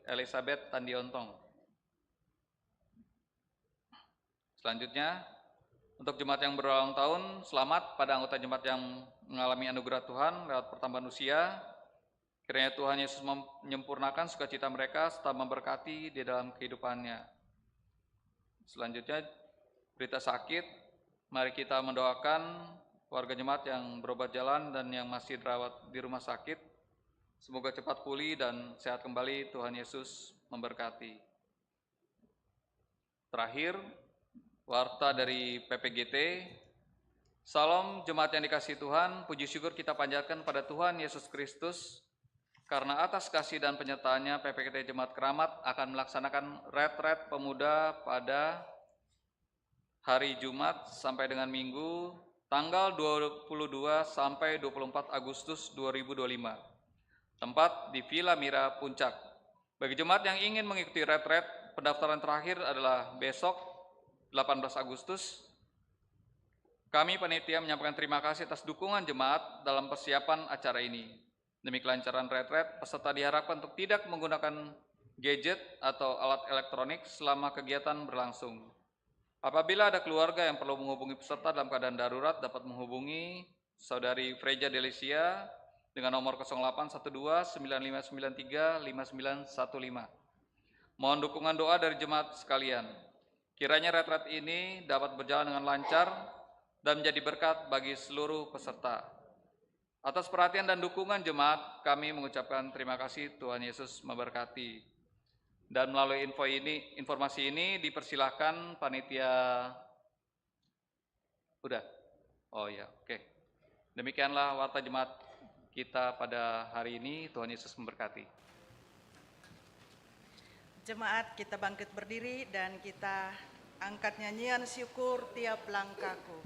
Speaker 7: Elizabeth Tandiontong. Selanjutnya, untuk jemaat yang berulang tahun, selamat pada anggota jemaat yang mengalami anugerah Tuhan lewat pertambahan usia. Kiranya Tuhan Yesus menyempurnakan sukacita mereka serta memberkati di dalam kehidupannya. Selanjutnya, berita sakit. Mari kita mendoakan warga jemaat yang berobat jalan dan yang masih dirawat di rumah sakit. Semoga cepat pulih dan sehat kembali. Tuhan Yesus memberkati. Terakhir, warta dari PPGT. Salam jemaat yang dikasihi Tuhan, puji syukur kita panjatkan pada Tuhan Yesus Kristus, karena atas kasih dan penyertaannya PPGT Jemaat Keramat akan melaksanakan retret pemuda pada hari Jumat sampai dengan Minggu, tanggal 22 sampai 24 Agustus 2025. Tempat di Villa Mira, Puncak. Bagi jemaat yang ingin mengikuti retret, pendaftaran terakhir adalah besok, 18 Agustus. Kami panitia menyampaikan terima kasih atas dukungan jemaat dalam persiapan acara ini. Demi kelancaran retret, peserta diharapkan untuk tidak menggunakan gadget atau alat elektronik selama kegiatan berlangsung. Apabila ada keluarga yang perlu menghubungi peserta dalam keadaan darurat, dapat menghubungi Saudari Freja Delicia dengan nomor 0812-9593-5915. Mohon dukungan doa dari jemaat sekalian. Kiranya retret ini dapat berjalan dengan lancar dan menjadi berkat bagi seluruh peserta. Atas perhatian dan dukungan jemaat, kami mengucapkan terima kasih. Tuhan Yesus memberkati. Dan melalui informasi ini dipersilahkan panitia. Udah? Oh ya, oke. Demikianlah warta jemaat kita pada hari ini. Tuhan Yesus memberkati.
Speaker 1: Jemaat, kita bangkit berdiri dan kita angkat nyanyian syukur tiap langkahku.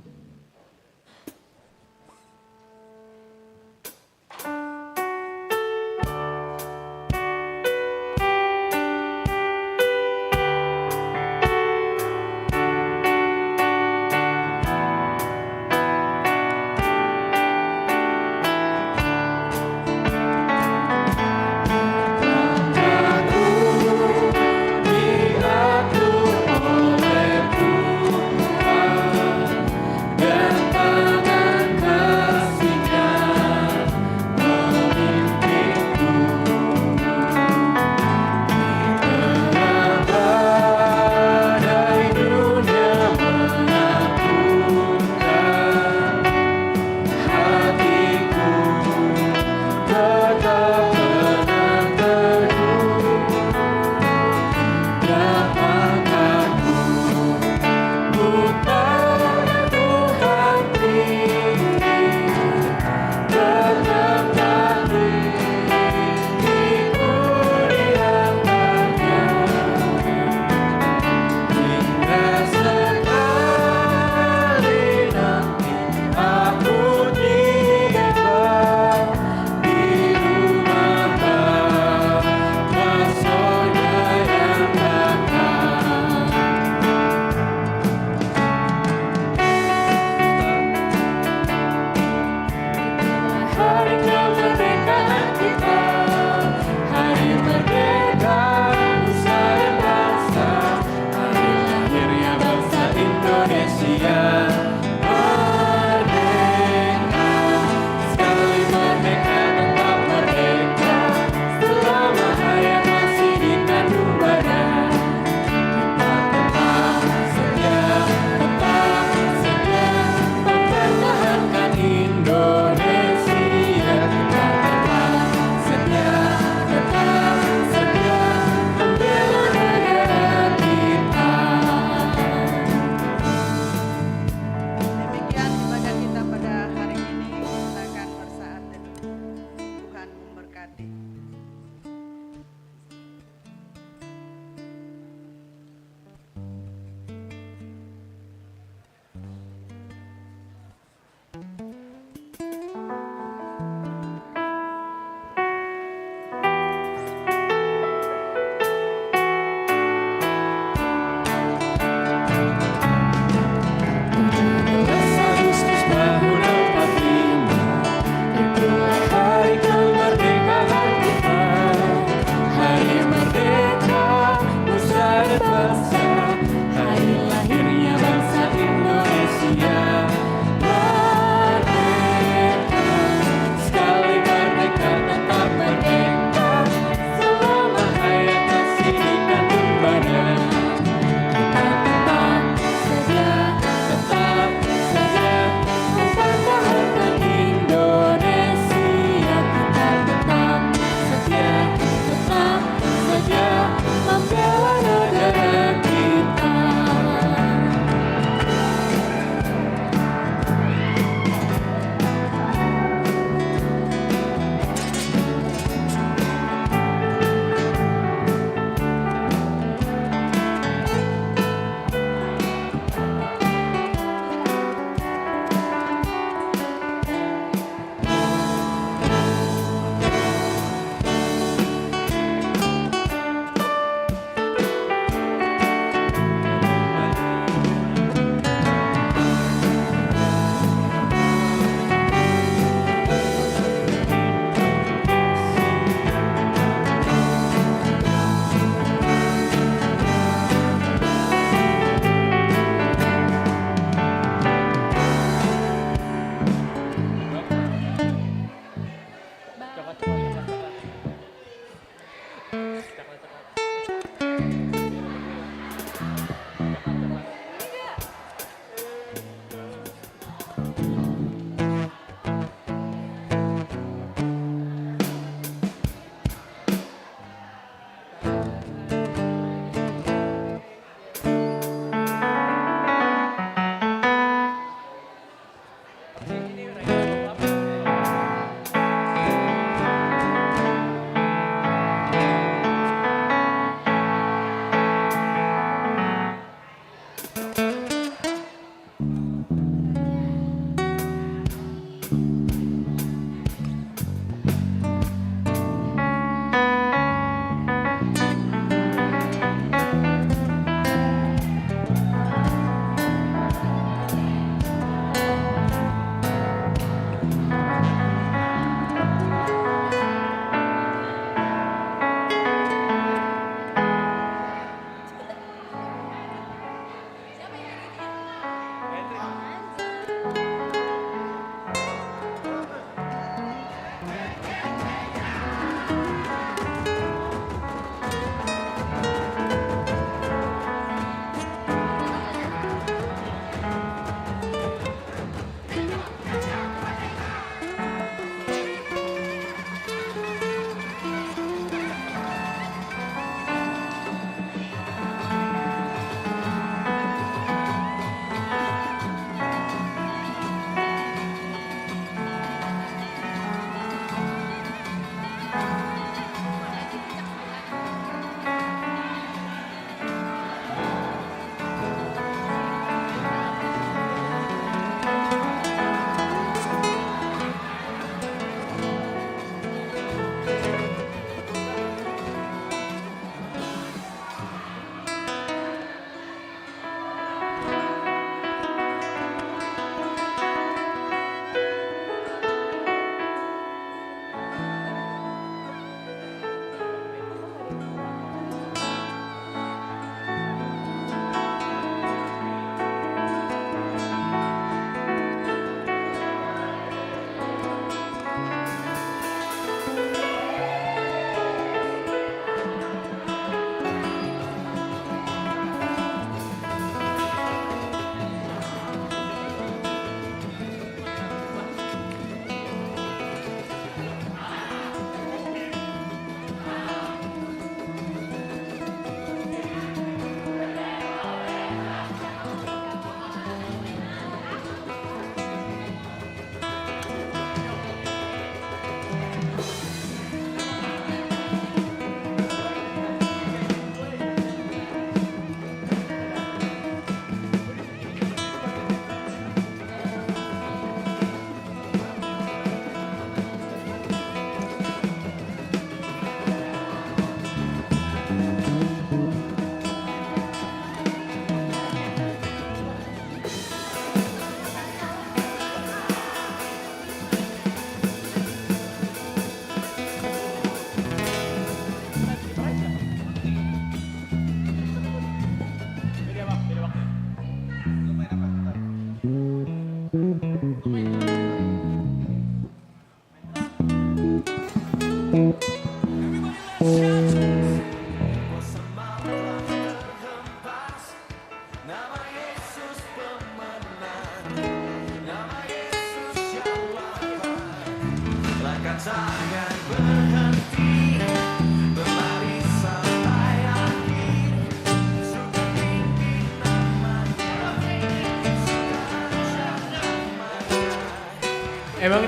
Speaker 3: Emang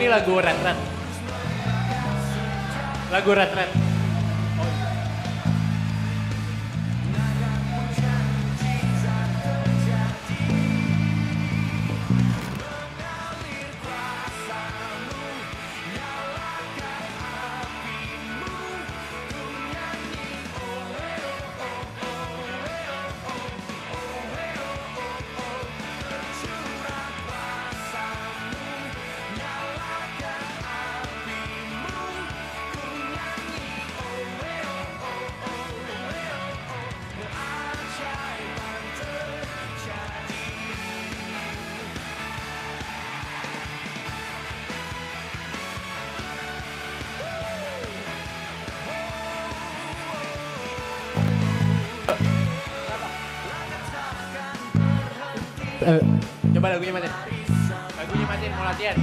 Speaker 3: ini lagu rat-rat? Lagu rat-rat? Coba lagunya Matin. Lagunya Matin, mau latihan.